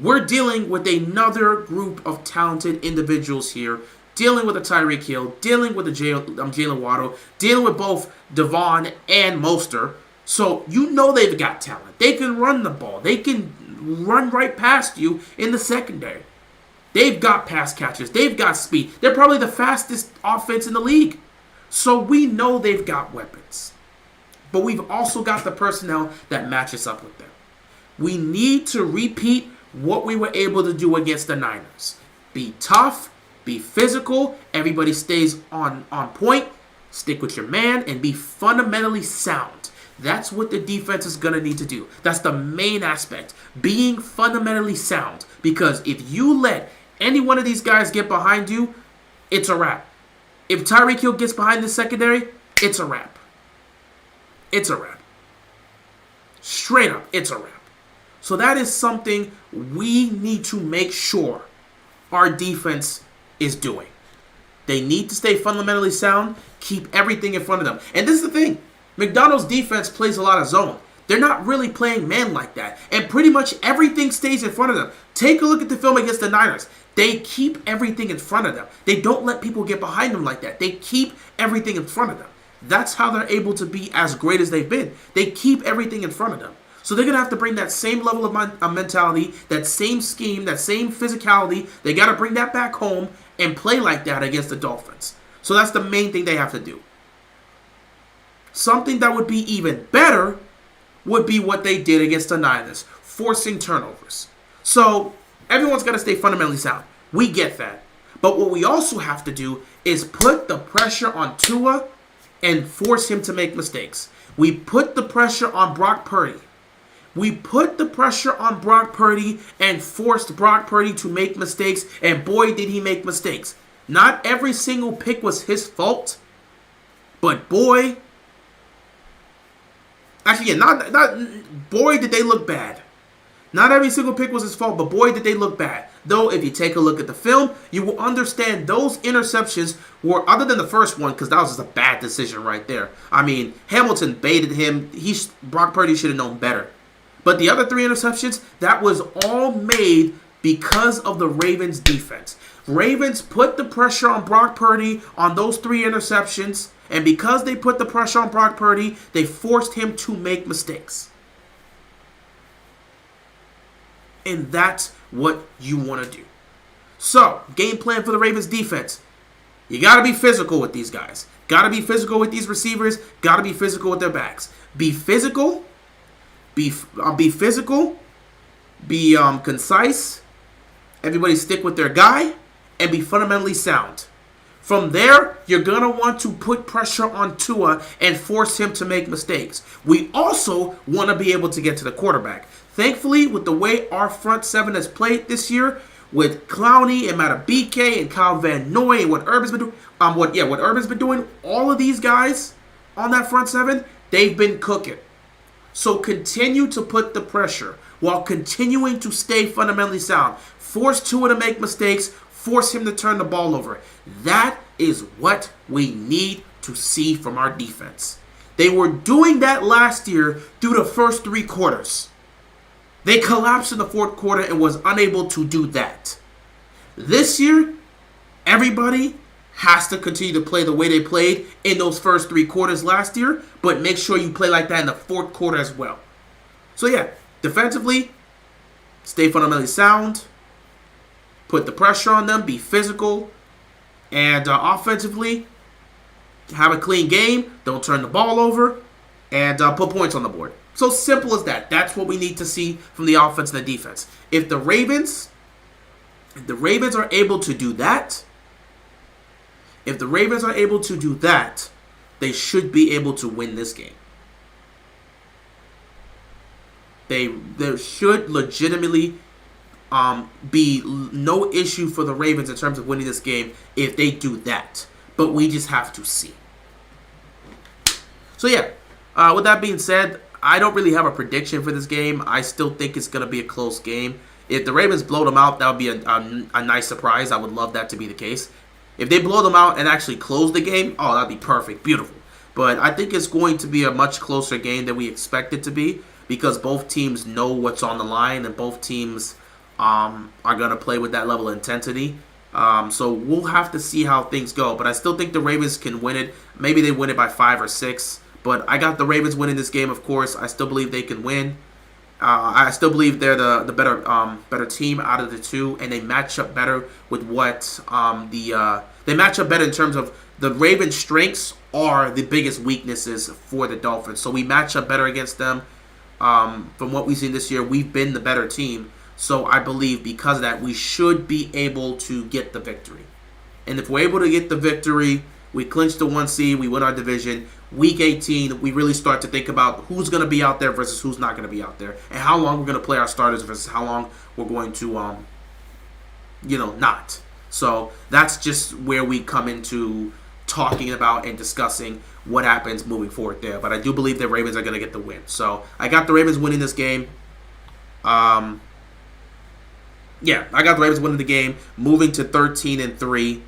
A: we're dealing with another group of talented individuals here, dealing with a Tyreek Hill, dealing with a Jalen Waddle, dealing with both Devon and Mostert. So you know they've got talent. They can run the ball. They can run right past you in the secondary. They've got pass catchers. They've got speed. They're probably the fastest offense in the league. So we know they've got weapons. But we've also got the personnel that matches up with them. We need to repeat what we were able to do against the Niners. Be tough, be physical, everybody stays on point, stick with your man, and be fundamentally sound. That's what the defense is going to need to do. That's the main aspect, being fundamentally sound. Because if you let any one of these guys get behind you, it's a wrap. If Tyreek Hill gets behind the secondary, it's a wrap. It's a wrap. Straight up, it's a wrap. So that is something we need to make sure our defense is doing. They need to stay fundamentally sound, keep everything in front of them. And this is the thing. McDonald's defense plays a lot of zone. They're not really playing man like that. And pretty much everything stays in front of them. Take a look at the film against the Niners. They keep everything in front of them. They don't let people get behind them like that. They keep everything in front of them. That's how they're able to be as great as they've been. They keep everything in front of them. So they're going to have to bring that same level of mentality, that same scheme, that same physicality. They got to bring that back home and play like that against the Dolphins. So that's the main thing they have to do. Something that would be even better would be what they did against the Niners, forcing turnovers. So everyone's got to stay fundamentally sound. We get that. But what we also have to do is put the pressure on Tua and force him to make mistakes. We put the pressure on Brock Purdy. We put the pressure on Brock Purdy and forced Brock Purdy to make mistakes, and boy, did he make mistakes. Not every single pick was his fault, but boy, actually, yeah, boy, did they look bad. Not every single pick was his fault, but boy, did they look bad. Though, if you take a look at the film, you will understand those interceptions were, other than the first one, because that was just a bad decision right there. I mean, Hamilton baited him. Brock Purdy should have known better. But the other three interceptions, that was all made because of the Ravens' defense. Ravens put the pressure on Brock Purdy on those three interceptions, and because they put the pressure on Brock Purdy, they forced him to make mistakes. And that's what you want to do. So, game plan for the Ravens defense. You got to be physical with these guys. Got to be physical with these receivers. Got to be physical with their backs. Be physical. Be physical. Be concise. Everybody stick with their guy. And be fundamentally sound. From there, you're going to want to put pressure on Tua and force him to make mistakes. We also want to be able to get to the quarterback. Thankfully, with the way our front seven has played this year, with Clowney and Matabike and Kyle Van Noy and what Urban's been doing, what Urban's been doing, all of these guys on that front seven, they've been cooking. So continue to put the pressure while continuing to stay fundamentally sound. Force Tua to make mistakes. Force him to turn the ball over. That is what we need to see from our defense. They were doing that last year through the first three quarters. They collapsed in the fourth quarter and was unable to do that. This year, everybody has to continue to play the way they played in those first three quarters last year, but make sure you play like that in the fourth quarter as well. So yeah, defensively, stay fundamentally sound, put the pressure on them, be physical, and offensively, have a clean game, don't turn the ball over, and put points on the board. So simple as that. That's what we need to see from the offense and the defense. If the Ravens are able to do that, they should be able to win this game. There should legitimately be no issue for the Ravens in terms of winning this game if they do that. But we just have to see. So yeah, with that being said, I don't really have a prediction for this game. I still think it's going to be a close game. If the Ravens blow them out, that would be a nice surprise. I would love that to be the case. If they blow them out and actually close the game, oh, that'd be perfect. Beautiful. But I think it's going to be a much closer game than we expect it to be because both teams know what's on the line and both teams are going to play with that level of intensity. So we'll have to see how things go. But I still think the Ravens can win it. Maybe they win it by 5 or 6. But I got the Ravens winning this game, of course. I still believe they can win. I still believe they're the better team out of the two, and they match up better with what they match up better in terms of the Ravens' strengths are the biggest weaknesses for the Dolphins. So we match up better against them. From what we've seen this year, we've been the better team. So I believe because of that, we should be able to get the victory. And if we're able to get the victory, we clinch the 1 seed, we win our division. Week 18, we really start to think about who's going to be out there versus who's not going to be out there, and how long we're going to play our starters versus how long we're going to, not. So that's just where we come into talking about and discussing what happens moving forward there. But I do believe the Ravens are going to get the win. So I got the Ravens winning this game. I got the Ravens winning the game, moving to 13-3.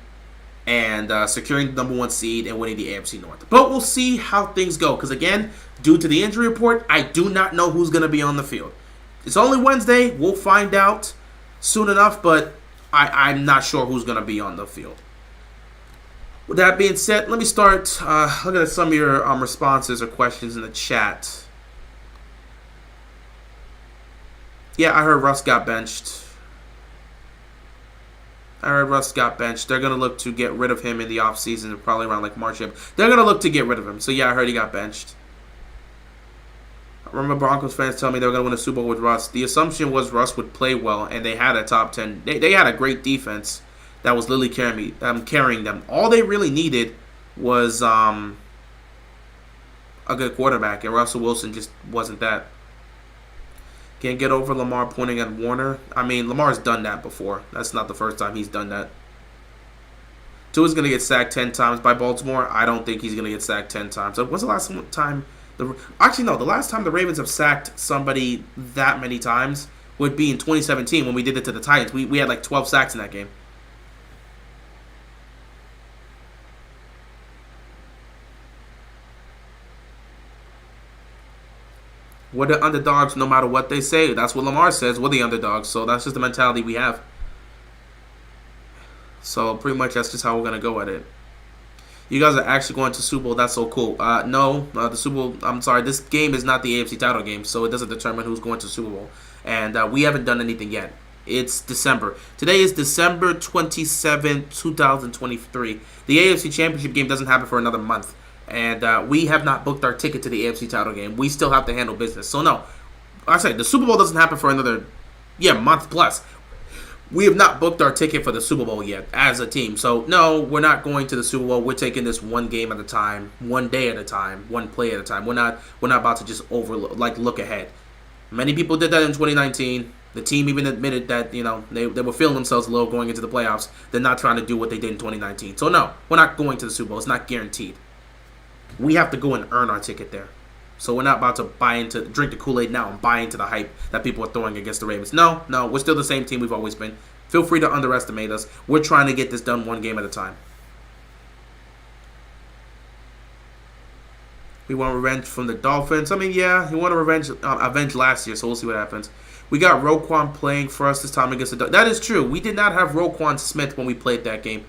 A: And securing the number 1 seed and winning the AFC North. But we'll see how things go. Because again, due to the injury report, I do not know who's going to be on the field. It's only Wednesday. We'll find out soon enough. But I'm not sure who's going to be on the field. With that being said, let me start looking at some of your responses or questions in the chat. Yeah, I heard Russ got benched. I heard Russ got benched. They're going to look to get rid of him in the offseason, probably around like March. They're going to look to get rid of him. So, yeah, I heard he got benched. I remember Broncos fans telling me they were going to win a Super Bowl with Russ. The assumption was Russ would play well, and they had a top 10. They had a great defense that was literally carrying them. All they really needed was a good quarterback, and Russell Wilson just wasn't that. Can't get over Lamar pointing at Warner. I mean, Lamar's done that before. That's not the first time he's done that. Tua's going to get sacked 10 times by Baltimore. I don't think he's going to get sacked 10 times. So when's the last time? Actually, no. The last time the Ravens have sacked somebody that many times would be in 2017 when we did it to the Titans. We had like 12 sacks in that game. We're the underdogs no matter what they say. That's what Lamar says. We're the underdogs. So that's just the mentality we have. So pretty much that's just how we're going to go at it. You guys are actually going to Super Bowl. That's so cool. No, the Super Bowl, I'm sorry. This game is not the AFC title game. So it doesn't determine who's going to Super Bowl. And we haven't done anything yet. It's December. Today is December 27, 2023. The AFC Championship game doesn't happen for another month. And we have not booked our ticket to the AFC title game. We still have to handle business. So, no. I said, the Super Bowl doesn't happen for another, month plus. We have not booked our ticket for the Super Bowl yet as a team. So, no, we're not going to the Super Bowl. We're taking this one game at a time, one day at a time, one play at a time. We're not about to just look ahead. Many people did that in 2019. The team even admitted that, they were feeling themselves low going into the playoffs. They're not trying to do what they did in 2019. So, no, we're not going to the Super Bowl. It's not guaranteed. We have to go and earn our ticket there. So we're not about to drink the Kool-Aid now and buy into the hype that people are throwing against the Ravens. No, we're still the same team we've always been. Feel free to underestimate us. We're trying to get this done one game at a time. We want revenge from the Dolphins. I mean, yeah, he wanted avenge last year, so we'll see what happens. We got Roquan playing for us this time against the Dolphins. That is true. We did not have Roquan Smith when we played that game.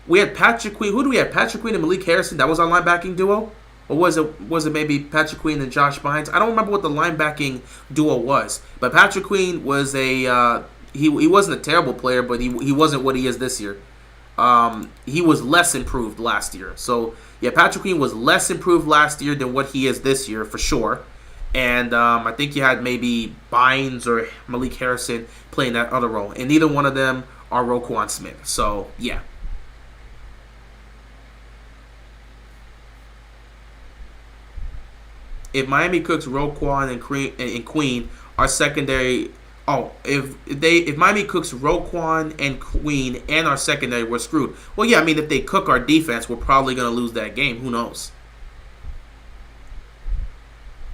A: We had Patrick Queen. Who do we have? Patrick Queen and Malik Harrison. That was our linebacking duo? Or was it maybe Patrick Queen and Josh Bynes? I don't remember what the linebacking duo was. But Patrick Queen was he wasn't a terrible player, but he wasn't what he is this year. He was less improved last year. So, yeah, Patrick Queen was less improved last year than what he is this year, for sure. And I think you had maybe Bynes or Malik Harrison playing that other role. And neither one of them are Roquan Smith. So, yeah. If Miami cooks Roquan and Queen, our secondary. If Miami cooks Roquan and Queen and our secondary, we're screwed. Well, yeah, I mean, if they cook our defense, we're probably going to lose that game. Who knows?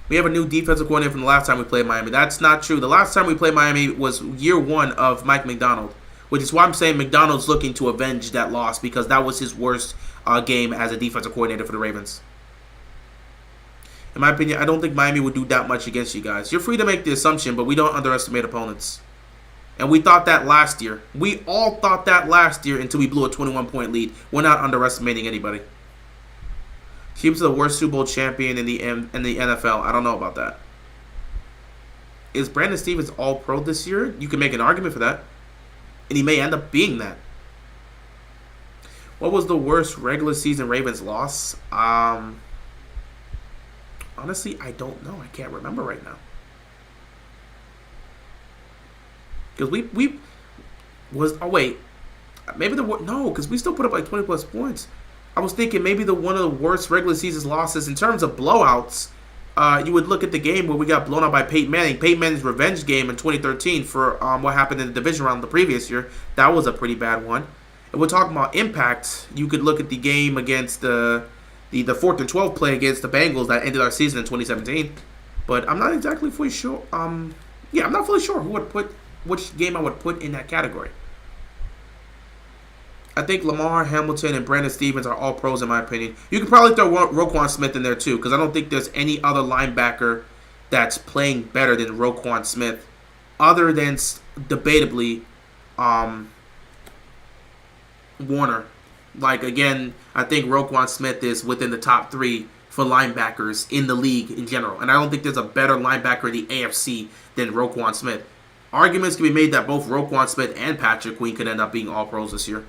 A: We have a new defensive coordinator from the last time we played Miami. That's not true. The last time we played Miami was year 1 of Mike McDonald, which is why I'm saying McDonald's looking to avenge that loss because that was his worst game as a defensive coordinator for the Ravens. In my opinion, I don't think Miami would do that much against you guys. You're free to make the assumption, but we don't underestimate opponents. And we thought that last year. We all thought that last year until we blew a 21-point lead. We're not underestimating anybody. Chiefs are the worst Super Bowl champion in the NFL. I don't know about that. Is Brandon Stevens all-pro this year? You can make an argument for that. And he may end up being that. What was the worst regular season Ravens loss? Honestly, I don't know. I can't remember right now. Because we was... Oh, wait. Maybe no, because we still put up like 20-plus points. I was thinking maybe one of the worst regular season losses in terms of blowouts. You would look at the game where we got blown out by Peyton Manning. Peyton Manning's revenge game in 2013 for what happened in the division round the previous year. That was a pretty bad one. And we're talking about impact. You could look at the game against the 4th and 12 play against the Bengals that ended our season in 2017. But I'm not exactly fully sure. I'm not fully sure which game I would put in that category. I think Lamar, Hamilton, and Brandon Stevens are all pros in my opinion. You can probably throw Roquan Smith in there too, because I don't think there's any other linebacker that's playing better than Roquan Smith, other than debatably Warner. Like, again, I think Roquan Smith is within the top 3 for linebackers in the league in general. And I don't think there's a better linebacker in the AFC than Roquan Smith. Arguments can be made that both Roquan Smith and Patrick Queen could end up being all pros this year.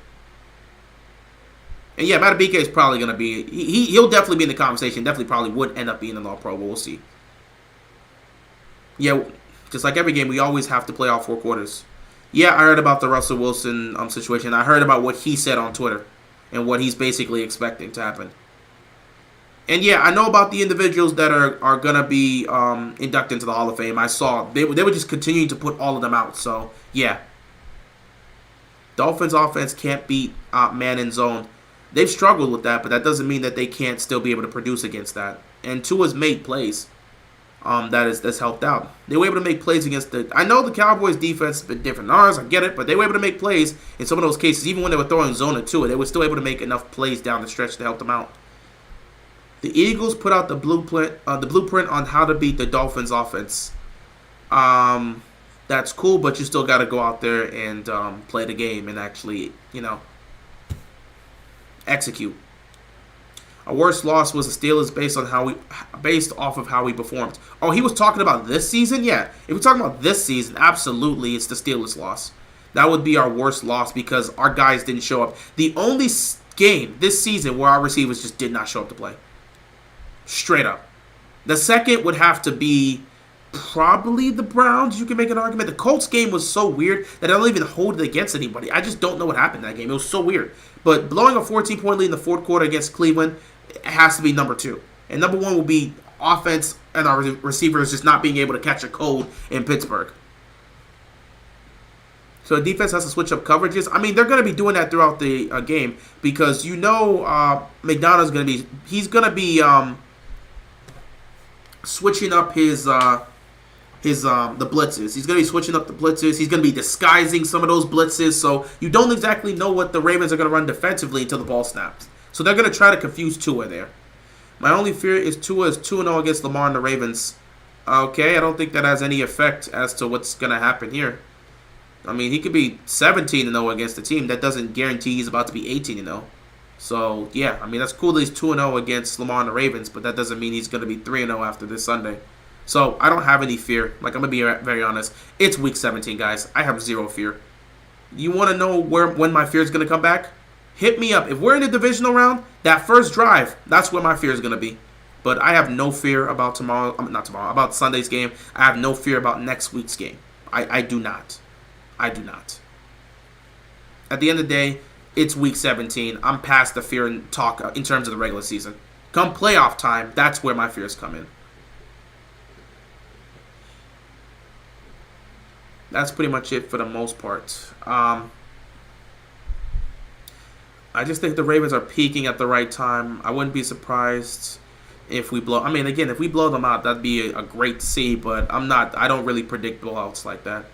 A: And yeah, Matabike is probably going to be... He'll definitely be in the conversation. Definitely probably would end up being an all-pro, but we'll see. Yeah, just like every game, we always have to play all 4 quarters. Yeah, I heard about the Russell Wilson situation. I heard about what he said on Twitter and what he's basically expecting to happen. And yeah, I know about the individuals that are going to be inducted into the Hall of Fame. I saw they were just continuing to put all of them out. So, yeah. Dolphins offense can't beat man in zone. They've struggled with that, but that doesn't mean that they can't still be able to produce against that. And Tua's made plays. That's helped out. They were able to make plays against I know the Cowboys' defense has been different than ours, I get it, but they were able to make plays in some of those cases. Even when they were throwing zone at Tua, they were still able to make enough plays down the stretch to help them out. The Eagles put out the blueprint on how to beat the Dolphins' offense. That's cool, but you still got to go out there and play the game and actually, execute. Our worst loss was the Steelers based off of how we performed. Oh, he was talking about this season? Yeah. If we're talking about this season, absolutely it's the Steelers loss. That would be our worst loss because our guys didn't show up. The only game this season where our receivers just did not show up to play. Straight up. The second would have to be probably the Browns. You can make an argument. The Colts game was so weird that I don't even hold it against anybody. I just don't know what happened in that game. It was so weird. But blowing a 14-point lead in the 4th quarter against Cleveland, it has to be number 2. And number 1 will be offense and our receivers just not being able to catch a cold in Pittsburgh. So the defense has to switch up coverages. I mean, they're going to be doing that throughout the game because McDonough's going to be... He's going to be switching up the blitzes. He's going to be switching up the blitzes. He's going to be disguising some of those blitzes. So you don't exactly know what the Ravens are going to run defensively until the ball snaps. So they're going to try to confuse Tua there. My only fear is Tua is 2-0 against Lamar and the Ravens. Okay, I don't think that has any effect as to what's going to happen here. I mean, he could be 17-0 against the team. That doesn't guarantee he's about to be 18-0. So, yeah, I mean, that's cool that he's 2-0 against Lamar and the Ravens, but that doesn't mean he's going to be 3-0 after this Sunday. So, I don't have any fear. Like, I'm going to be very honest. It's Week 17, guys. I have zero fear. You want to know when my fear is going to come back? Hit me up. If we're in the divisional round, that first drive, that's where my fear is going to be. But I have no fear about about Sunday's game. I have no fear about next week's game. I do not. I do not. At the end of the day, it's Week 17. I'm past the fear and talk in terms of the regular season. Come playoff time, that's where my fears come in. That's pretty much it for the most part. I just think the Ravens are peaking at the right time. I wouldn't be surprised if we blow. I mean, again, if we blow them out, that'd be a great to see. But I don't really predict blowouts like that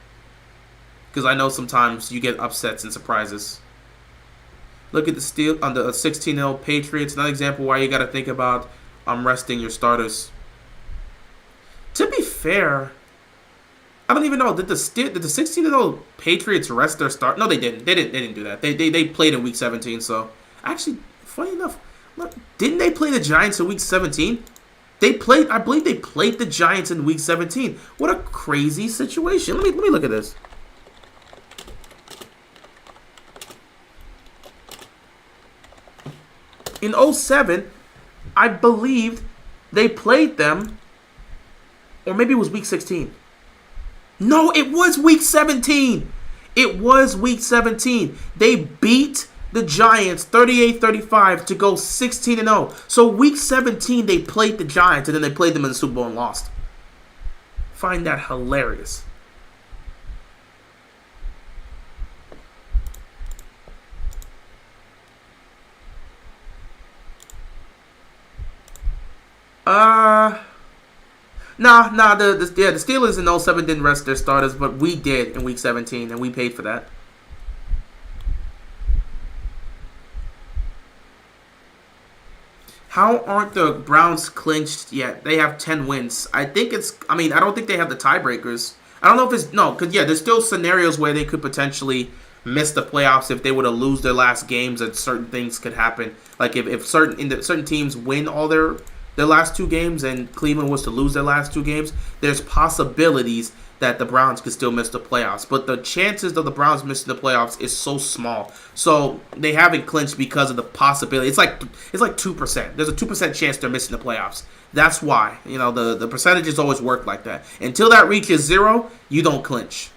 A: because I know sometimes you get upsets and surprises. Look at the 16-0 Patriots. Another example why you got to think about resting your starters. To be fair, I don't even know. Did the 16-0 Patriots rest their start? No, they didn't. They didn't do that. They played in Week 17. So actually, funny enough, look, didn't they play the Giants in Week 17? I believe they played the Giants in Week 17. What a crazy situation. Let me look at this. In 07, I believed they played them, or maybe it was Week 16. No, it was Week 17. It was Week 17. They beat the Giants 38-35 to go 16-0. So Week 17, they played the Giants, and then they played them in the Super Bowl and lost. Find that hilarious. The Steelers in 07 didn't rest their starters, but we did in Week 17, and we paid for that. How aren't the Browns clinched yet? They have 10 wins. I don't think they have the tiebreakers. I don't know if it's, no, because, there's still scenarios where they could potentially miss the playoffs if they were to lose their last games, and certain things could happen. Like if certain teams win all their last two games and Cleveland was to lose their last two games, there's possibilities that the Browns could still miss the playoffs. But the chances of the Browns missing the playoffs is so small. So they haven't clinched because of the possibility. It's like 2%. There's a 2% chance they're missing the playoffs. That's why. The percentages always work like that. Until that reaches 0, you don't clinch.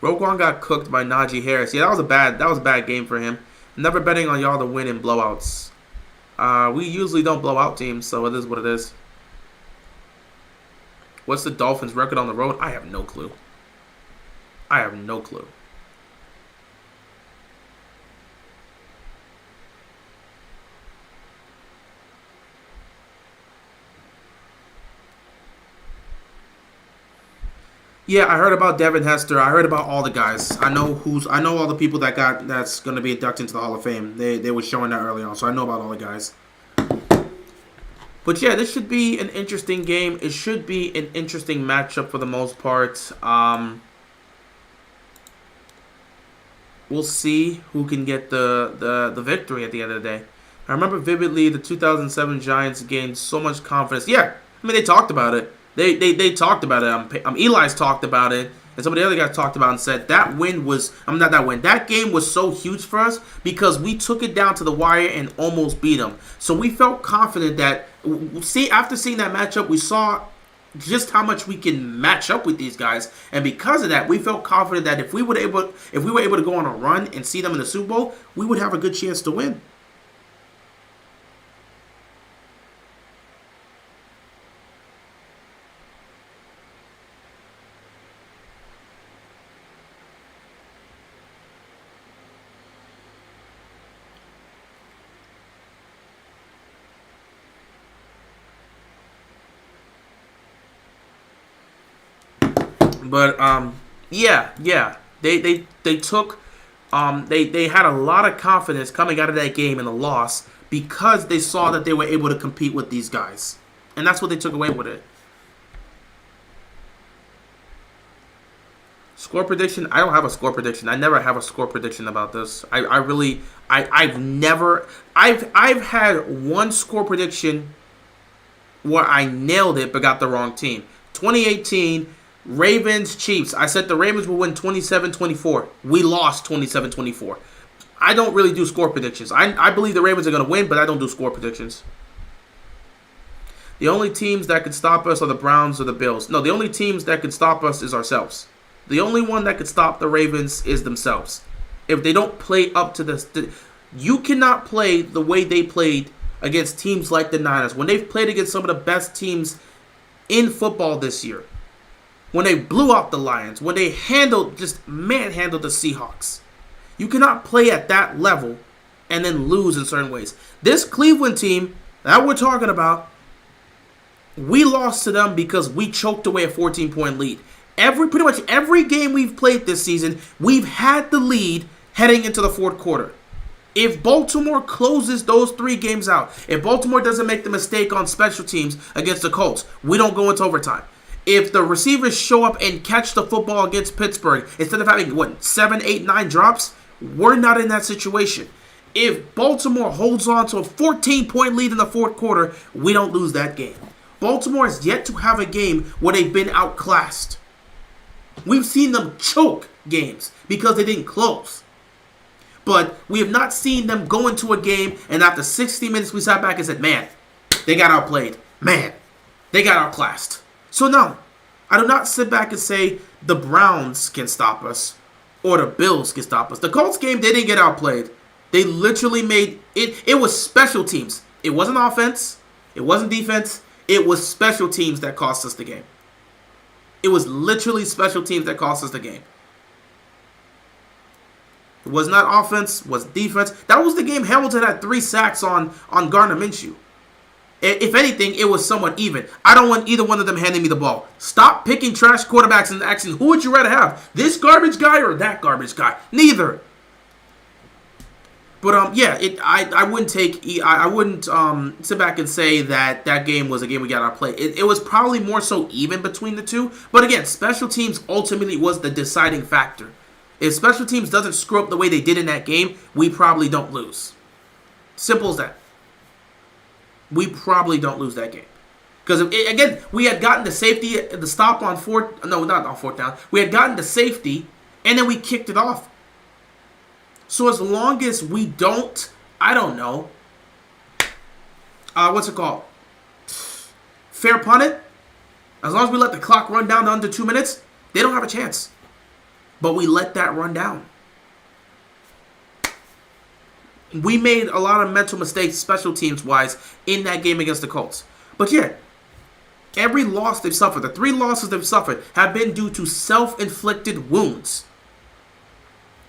A: Roquan got cooked by Najee Harris. Yeah, that was a bad game for him. Never betting on y'all to win in blowouts. We usually don't blow out teams, so it is what it is. What's the Dolphins' record on the road? I have no clue. Yeah, I heard about Devin Hester. I heard about all the guys. I know all the people that's going to be inducted into the Hall of Fame. They were showing that early on, so I know about all the guys. But yeah, this should be an interesting game. It should be an interesting matchup for the most part. We'll see who can get the victory at the end of the day. I remember vividly the 2007 Giants gained so much confidence. Yeah, they talked about it. They talked about it. Eli's talked about it, and some of the other guys talked about it and said that game was so huge for us because we took it down to the wire and almost beat them. So we felt confident that, after seeing that matchup, we saw just how much we can match up with these guys, and because of that, we felt confident that if we were able to go on a run and see them in the Super Bowl, we would have a good chance to win. But they had a lot of confidence coming out of that game and the loss because they saw that they were able to compete with these guys, and that's what they took away with it. Score prediction? I don't have a score prediction. I never have a score prediction about this. I've had one score prediction where I nailed it but got the wrong team. 2018. Ravens, Chiefs. I said the Ravens will win 27-24. We lost 27-24. I don't really do score predictions. I believe the Ravens are going to win, but I don't do score predictions. The only teams that could stop us are the Browns or the Bills. No, the only teams that could stop us is ourselves. The only one that could stop the Ravens is themselves. If they don't play up to this, you cannot play the way they played against teams like the Niners. When they've played against some of the best teams in football this year. When they blew out the Lions, when they manhandled the Seahawks. You cannot play at that level and then lose in certain ways. This Cleveland team that we're talking about, we lost to them because we choked away a 14-point lead. Pretty much every game we've played this season, we've had the lead heading into the fourth quarter. If Baltimore closes those 3 games out, if Baltimore doesn't make the mistake on special teams against the Colts, we don't go into overtime. If the receivers show up and catch the football against Pittsburgh, instead of having, 7, 8, 9 drops, we're not in that situation. If Baltimore holds on to a 14-point lead in the fourth quarter, we don't lose that game. Baltimore has yet to have a game where they've been outclassed. We've seen them choke games because they didn't close. But we have not seen them go into a game and after 60 minutes we sat back and said, man, they got outplayed. Man, they got outclassed. So no, I do not sit back and say the Browns can stop us or the Bills can stop us. The Colts game, they didn't get outplayed. They literally made it. It was special teams. It wasn't offense. It wasn't defense. It was special teams that cost us the game. It was literally special teams that cost us the game. It was not offense, it was defense. That was the game Hamilton had 3 sacks on Gardner Minshew. If anything, it was somewhat even. I don't want either one of them handing me the ball. Stop picking trash quarterbacks and asking, who would you rather have? This garbage guy or that garbage guy? Neither. But I wouldn't sit back and say that game was a game we got outplayed. It was probably more so even between the two. But again, special teams ultimately was the deciding factor. If special teams doesn't screw up the way they did in that game, we probably don't lose. Simple as that. We probably don't lose that game. Because, again, we had gotten the safety, the stop on fourth down. We had gotten the safety, and then we kicked it off. So as long as we don't, I don't know, what's it called? Fair punt it. As long as we let the clock run down to under 2 minutes, they don't have a chance. But we let that run down. We made a lot of mental mistakes, special teams-wise, in that game against the Colts. But yeah, every loss they've suffered, the 3 losses they've suffered, have been due to self-inflicted wounds.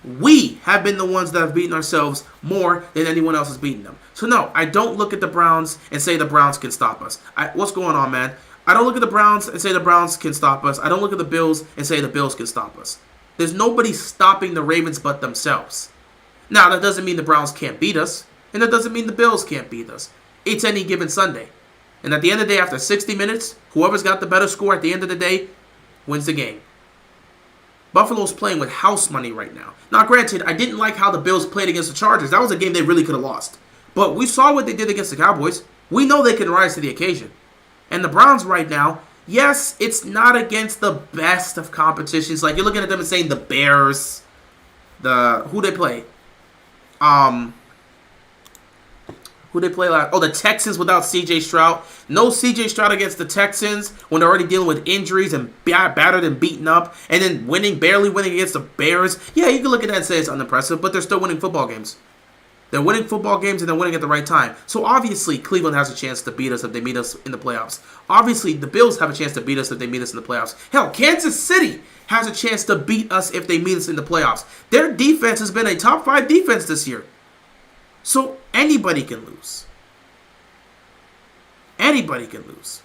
A: We have been the ones that have beaten ourselves more than anyone else has beaten them. So no, I don't look at the Browns and say the Browns can stop us. What's going on, man? I don't look at the Browns and say the Browns can stop us. I don't look at the Bills and say the Bills can stop us. There's nobody stopping the Ravens but themselves. Now, that doesn't mean the Browns can't beat us, and that doesn't mean the Bills can't beat us. It's any given Sunday. And at the end of the day, after 60 minutes, whoever's got the better score at the end of the day wins the game. Buffalo's playing with house money right now. Now, granted, I didn't like how the Bills played against the Chargers. That was a game they really could have lost. But we saw what they did against the Cowboys. We know they can rise to the occasion. And the Browns right now, yes, it's not against the best of competitions. Like, you're looking at them and saying the Bears, who they play? Who they play last? Oh, the Texans without C.J. Stroud. No C.J. Stroud against the Texans when they're already dealing with injuries and battered and beaten up. And then barely winning against the Bears. Yeah, you can look at that and say it's unimpressive, but they're still winning football games. They're winning football games and they're winning at the right time. So obviously, Cleveland has a chance to beat us if they meet us in the playoffs. Obviously, the Bills have a chance to beat us if they meet us in the playoffs. Hell, Kansas City has a chance to beat us if they meet us in the playoffs. Their defense has been a top 5 defense this year. So anybody can lose. Anybody can lose.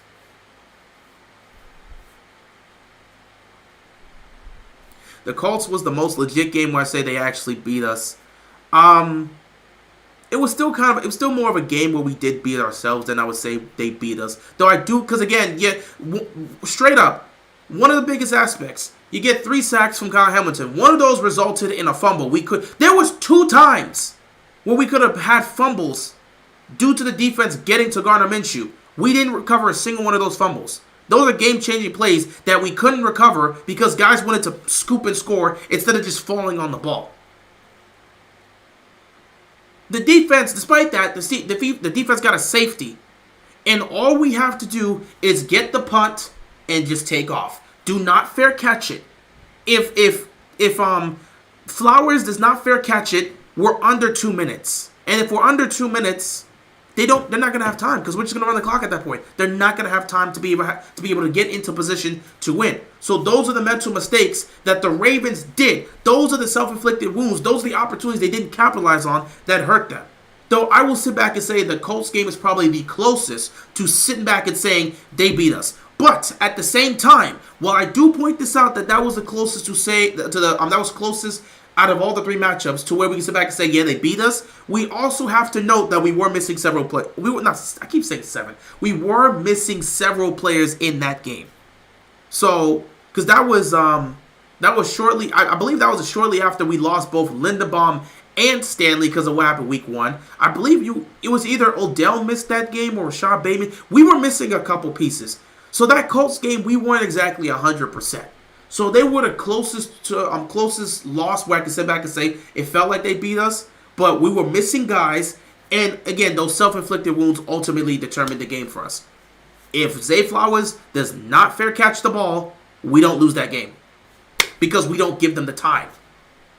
A: The Colts was the most legit game where I say they actually beat us. It was still more of a game where we did beat ourselves than I would say they beat us. Though I do, because again, straight up, one of the biggest aspects, you get 3 sacks from Kyle Hamilton. One of those resulted in a fumble. There was 2 times where we could have had fumbles due to the defense getting to Gardner Minshew. We didn't recover a single one of those fumbles. Those are game-changing plays that we couldn't recover because guys wanted to scoop and score instead of just falling on the ball. The defense, despite that, the defense got a safety. And all we have to do is get the punt and just take off. Do not fair catch it. If Flowers does not fair catch it, we're under 2 minutes. And if we're under 2 minutes, they're not going to have time because we're just going to run the clock at that point. They're not going to have time to be able to get into position to win. So those are the mental mistakes that the Ravens did. Those are the self-inflicted wounds. Those are the opportunities they didn't capitalize on that hurt them. Though I will sit back and say the Colts game is probably the closest to sitting back and saying they beat us. But at the same time, while I do point this out that was the closest that was closest out of all the 3 matchups to where we can sit back and say, yeah, they beat us, we also have to note that we were missing several players. I keep saying 7. We were missing several players in that game. So, because that was shortly, I believe that was shortly after we lost both Linderbaum and Stanley because of what happened week 1. I believe it was either Odell missed that game or Rashad Bateman. We were missing a couple pieces. So that Colts game, we weren't exactly 100%. So they were the closest loss where I can sit back and say it felt like they beat us, but we were missing guys. And again, those self-inflicted wounds ultimately determined the game for us. If Zay Flowers does not fair catch the ball, we don't lose that game because we don't give them the time.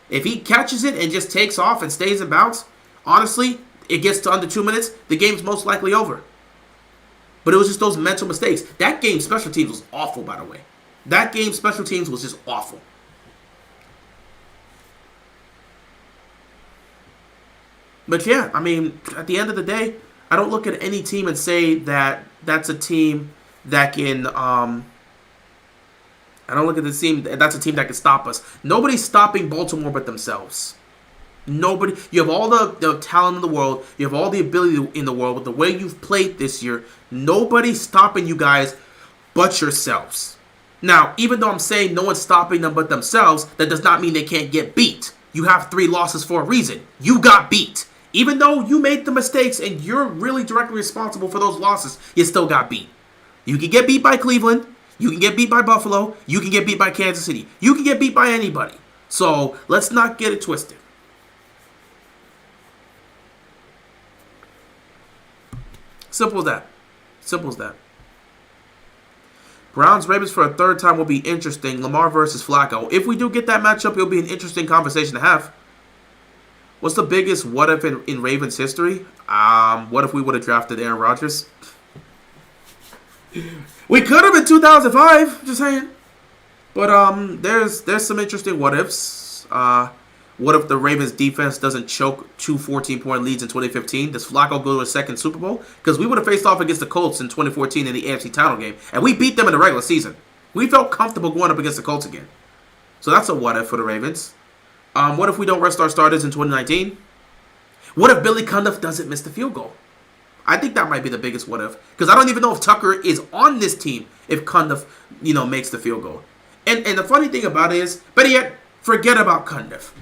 A: If he catches it and just takes off and stays in bounds, honestly, it gets to under 2 minutes, the game's most likely over. But it was just those mental mistakes. That game, special teams was awful, by the way. That game, special teams was just awful. But yeah, I mean, at the end of the day, I don't look at any team and say that that's a team that can. I don't look at the team. That's a team that can stop us. Nobody's stopping Baltimore but themselves. Nobody. You have all the talent in the world. You have all the ability in the world. With the way you've played this year, nobody's stopping you guys but yourselves. Now, even though I'm saying no one's stopping them but themselves, that does not mean they can't get beat. You have 3 losses for a reason. You got beat. Even though you made the mistakes and you're really directly responsible for those losses, you still got beat. You can get beat by Cleveland. You can get beat by Buffalo. You can get beat by Kansas City. You can get beat by anybody. So let's not get it twisted. Simple as that. Simple as that. Browns Ravens for a third time will be interesting. Lamar versus Flacco. If we do get that matchup, it'll be an interesting conversation to have. What's the biggest what if in Ravens history? What if we would have drafted Aaron Rodgers? We could have in 2005. Just saying. But there's some interesting what ifs. What if the Ravens defense doesn't choke 2 14-point leads in 2015? Does Flacco go to a second Super Bowl? Because we would have faced off against the Colts in 2014 in the AFC title game, and we beat them in the regular season. We felt comfortable going up against the Colts again. So that's a what if for the Ravens. What if we don't rest our starters in 2019? What if Billy Cundiff doesn't miss the field goal? I think that might be the biggest what if. Because I don't even know if Tucker is on this team if Cundiff, makes the field goal. And the funny thing about it is, better yet, forget about Cundiff.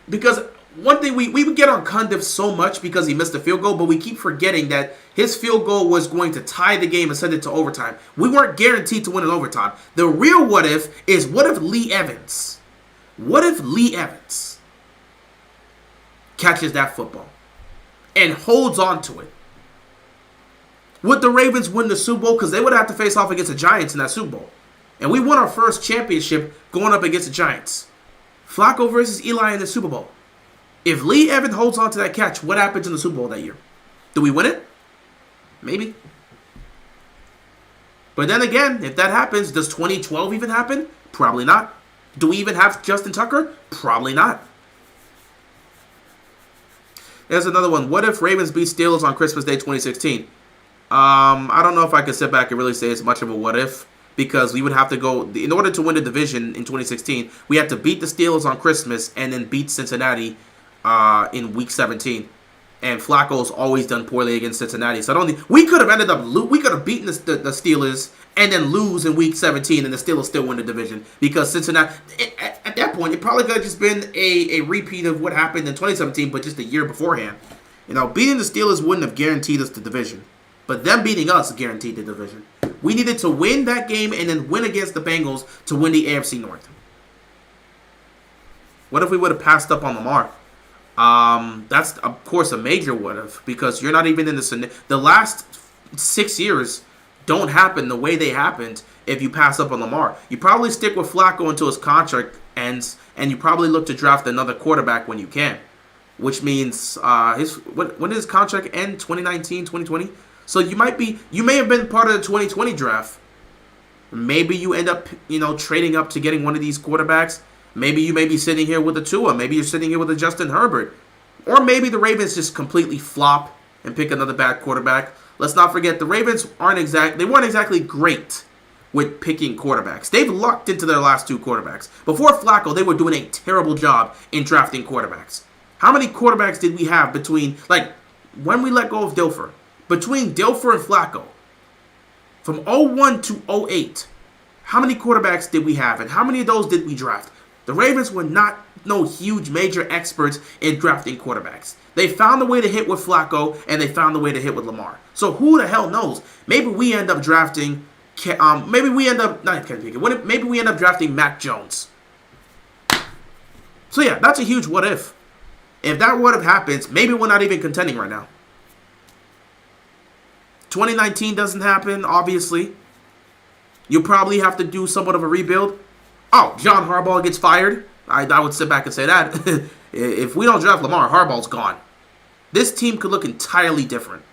A: Because one thing, we would get on Cundiff so much because he missed the field goal, but we keep forgetting that his field goal was going to tie the game and send it to overtime. We weren't guaranteed to win in overtime. The real what if is, what if Lee Evans catches that football and holds on to it? Would the Ravens win the Super Bowl? Because they would have to face off against the Giants in that Super Bowl. And we won our first championship going up against the Giants. Flacco versus Eli in the Super Bowl. If Lee Evans holds on to that catch, what happens in the Super Bowl that year? Do we win it? Maybe. But then again, if that happens, does 2012 even happen? Probably not. Do we even have Justin Tucker? Probably not. There's another one. What if Ravens beat Steelers on Christmas Day 2016? I don't know if I can sit back and really say it's much of a what if. Because we would have to go, in order to win the division in 2016, we had to beat the Steelers on Christmas and then beat Cincinnati in Week 17. And Flacco's always done poorly against Cincinnati. So I don't think, we could have ended up, we could have beaten the Steelers and then lose in Week 17 and the Steelers still win the division. Because Cincinnati, at that point, it probably could have just been a repeat of what happened in 2017, but just a year beforehand. Beating the Steelers wouldn't have guaranteed us the division. But them beating us guaranteed the division. We needed to win that game and then win against the Bengals to win the AFC North. What if we would have passed up on Lamar? That's, of course, a major what if. Because you're not even in the last 6 years don't happen the way they happened if you pass up on Lamar. You probably stick with Flacco until his contract ends. And you probably look to draft another quarterback when you can. Which means, when did his contract end? 2019, 2020? So you may have been part of the 2020 draft. Maybe you end up, trading up to getting one of these quarterbacks. Maybe you may be sitting here with a Tua. Maybe you're sitting here with a Justin Herbert. Or maybe the Ravens just completely flop and pick another bad quarterback. Let's not forget, the Ravens weren't exactly great with picking quarterbacks. They've lucked into their last 2 quarterbacks. Before Flacco, they were doing a terrible job in drafting quarterbacks. How many quarterbacks did we have between, when we let go of Dilfer? Between Dilfer and Flacco, from 01 to 08, How many quarterbacks did we have, and how many of those did we draft? The Ravens were not no huge major experts in drafting quarterbacks. They found a way to hit with Flacco, and they found a way to hit with Lamar. So who the hell knows? Maybe we end up drafting, maybe we end up drafting Mac Jones. So yeah, that's a huge what if. If that what if happens, maybe we're not even contending right now. 2019 doesn't happen, obviously. You'll probably have to do somewhat of a rebuild. Oh, John Harbaugh gets fired. I would sit back and say that. If we don't draft Lamar, Harbaugh's gone. This team could look entirely different.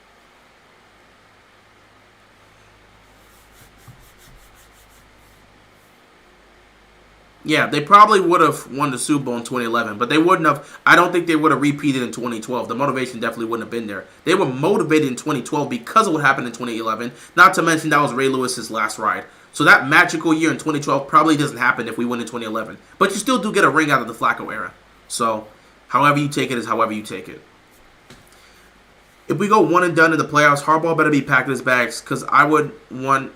A: Yeah, they probably would have won the Super Bowl in 2011, but they wouldn't have. I don't think they would have repeated in 2012. The motivation definitely wouldn't have been there. They were motivated in 2012 because of what happened in 2011. Not to mention that was Ray Lewis's last ride. So that magical year in 2012 probably doesn't happen if we win in 2011. But you still do get a ring out of the Flacco era. So however you take it is however you take it. If we go one and done in the playoffs, Harbaugh better be packing his bags because I would want...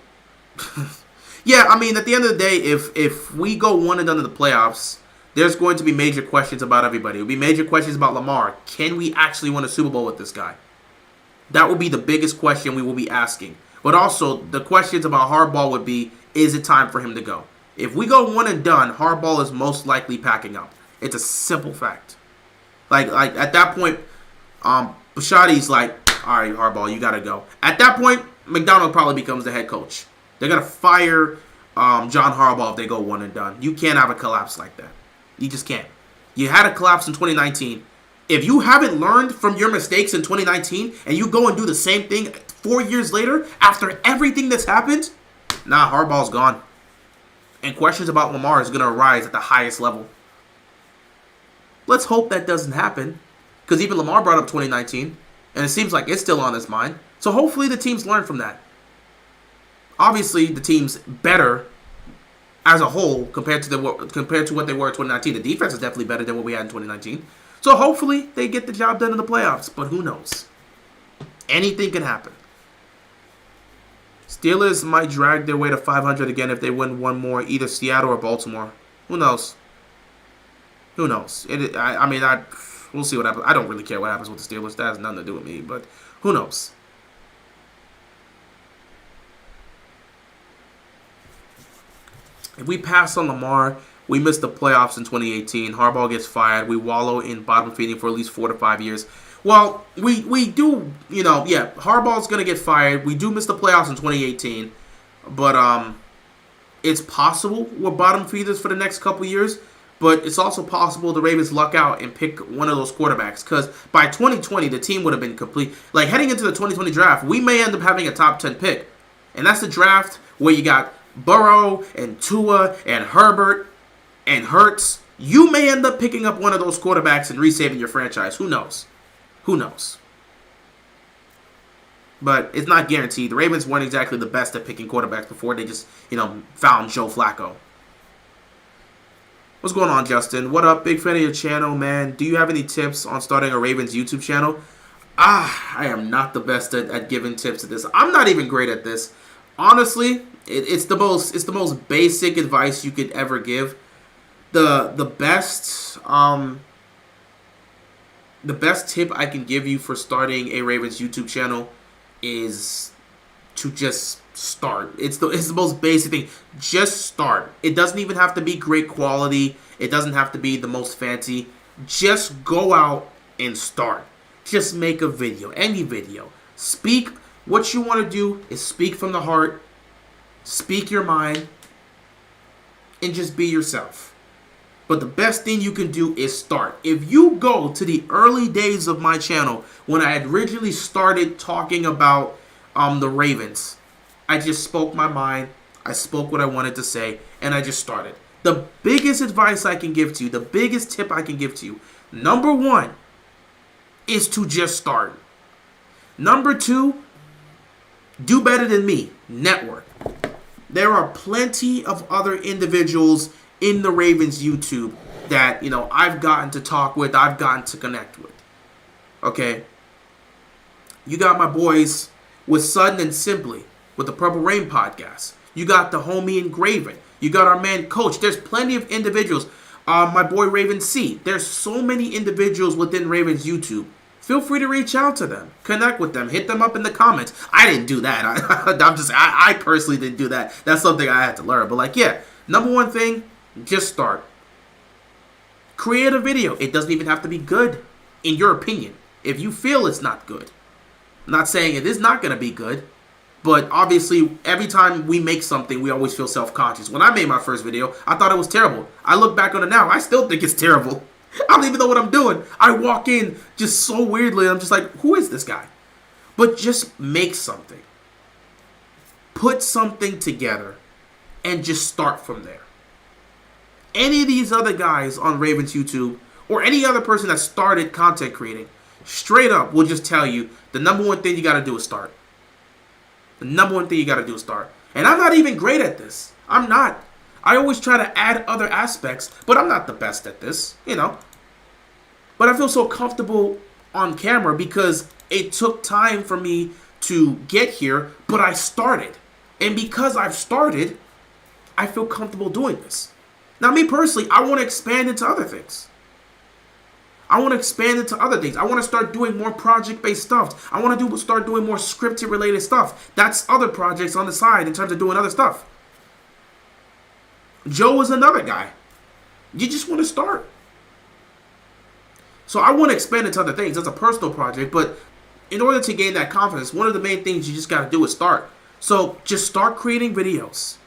A: Yeah, I mean, at the end of the day, if we go one and done in the playoffs, there's going to be major questions about everybody. There'll be major questions about Lamar. Can we actually win a Super Bowl with this guy? That will be the biggest question we will be asking. But also, the questions about Harbaugh would be, is it time for him to go? If we go one and done, Harbaugh is most likely packing up. It's a simple fact. Like at that point, Bisciotti's like, all right, Harbaugh, you got to go. At that point, McDonald probably becomes the head coach. They're going to fire John Harbaugh if they go one and done. You can't have a collapse like that. You just can't. You had a collapse in 2019. If you haven't learned from your mistakes in 2019 and you go and do the same thing 4 years later after everything that's happened, nah, Harbaugh's gone. And questions about Lamar is going to arise at the highest level. Let's hope that doesn't happen because even Lamar brought up 2019 and it seems like it's still on his mind. So hopefully the teams learn from that. Obviously, the team's better as a whole compared to what they were in 2019. The defense is definitely better than what we had in 2019. So hopefully they get the job done in the playoffs. But who knows? Anything can happen. Steelers might drag their way to 500 again if they win one more, either Seattle or Baltimore. Who knows? Who knows? We'll see what happens. I don't really care what happens with the Steelers. That has nothing to do with me. But who knows? If we pass on Lamar, we miss the playoffs in 2018. Harbaugh gets fired. We wallow in bottom feeding for at least 4 to 5 years. Well, we do, Harbaugh's going to get fired. We do miss the playoffs in 2018. But it's possible we're bottom feeders for the next couple years. But it's also possible the Ravens luck out and pick one of those quarterbacks. Because by 2020, the team would have been complete. Like, heading into the 2020 draft, we may end up having a top 10 pick. And that's the draft where you got Burrow and Tua and Herbert and Hurts. You may end up picking up one of those quarterbacks and resaving your franchise. Who knows? Who knows? But it's not guaranteed. The Ravens weren't exactly the best at picking quarterbacks before they just, found Joe Flacco. What's going on, Justin? What up? Big fan of your channel, man. Do you have any tips on starting a Ravens YouTube channel? I am not the best at giving tips at this. I'm not even great at this. Honestly, it's the most basic advice you could ever give. The best tip I can give you for starting a Ravens YouTube channel is to just start. It's the most basic thing. Just start. It doesn't even have to be great quality. It doesn't have to be the most fancy. Just go out and start. Just make a video. Any video. Speak. What you want to do is speak from the heart. Speak your mind. And just be yourself. But the best thing you can do is start. If you go to the early days of my channel, when I had originally started talking about the Ravens, I just spoke my mind. I spoke what I wanted to say, and I just started. The biggest advice I can give to you, the biggest tip I can give to you, number one, is to just start. Number two, do better than me. Network. There are plenty of other individuals in the Ravens YouTube that, I've gotten to talk with, I've gotten to connect with. Okay? You got my boys with Sudden and Simply with the Purple Rain podcast. You got the homie Engraven. You got our man Coach. There's plenty of individuals. My boy Raven C. There's so many individuals within Raven's YouTube. Feel free to reach out to them. Connect with them. Hit them up in the comments. I didn't do that. I personally didn't do that. That's something I had to learn. But like, yeah, number one thing, just start. Create a video. It doesn't even have to be good, in your opinion. If you feel it's not good. I'm not saying it is not going to be good. But obviously, every time we make something, we always feel self-conscious. When I made my first video, I thought it was terrible. I look back on it now, I still think it's terrible. I don't even know what I'm doing. I walk in just so weirdly, I'm just like, who is this guy? But just make something. Put something together and just start from there. Any of these other guys on Raven's YouTube or any other person that started content creating, straight up will just tell you the number one thing you got to do is start. The number one thing you got to do is start. And I'm not even great at this. I'm not. I always try to add other aspects, but I'm not the best at this, you know. But I feel so comfortable on camera because it took time for me to get here, but I started. And because I've started, I feel comfortable doing this. Now, me personally, I want to expand into other things. I want to expand into other things. I want to start doing more project-based stuff. I want to start doing more scripted-related stuff. That's other projects on the side in terms of doing other stuff. Joe is another guy. You just want to start. So I want to expand into other things. That's a personal project, but in order to gain that confidence, one of the main things you just got to do is start. So just start creating videos.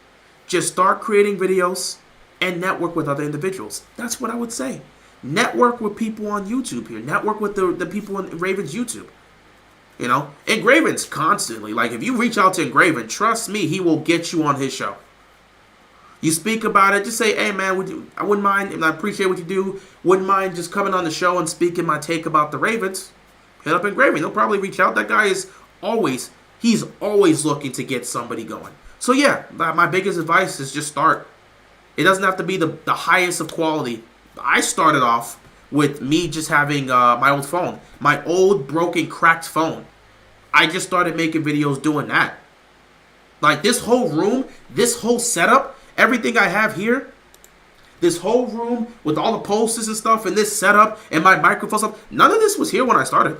A: Just start creating videos and network with other individuals. That's what I would say. Network with people on YouTube here. Network with the people in Raven's YouTube. You know, Engraven's constantly. Like, if you reach out to Engraven, trust me, he will get you on his show. You speak about it, just say, hey, man, I wouldn't mind, and I appreciate what you do. Wouldn't mind just coming on the show and speaking my take about the Ravens. Hit up Engraven. He'll probably reach out. That guy is he's always looking to get somebody going. So, yeah, my biggest advice is just start. It doesn't have to be the highest of quality. I started off with me just having my old phone. My old, broken, cracked phone. I just started making videos doing that. Like, this whole room, this whole setup, everything I have here, this whole room with all the posters and stuff and this setup and my microphone stuff, none of this was here when I started.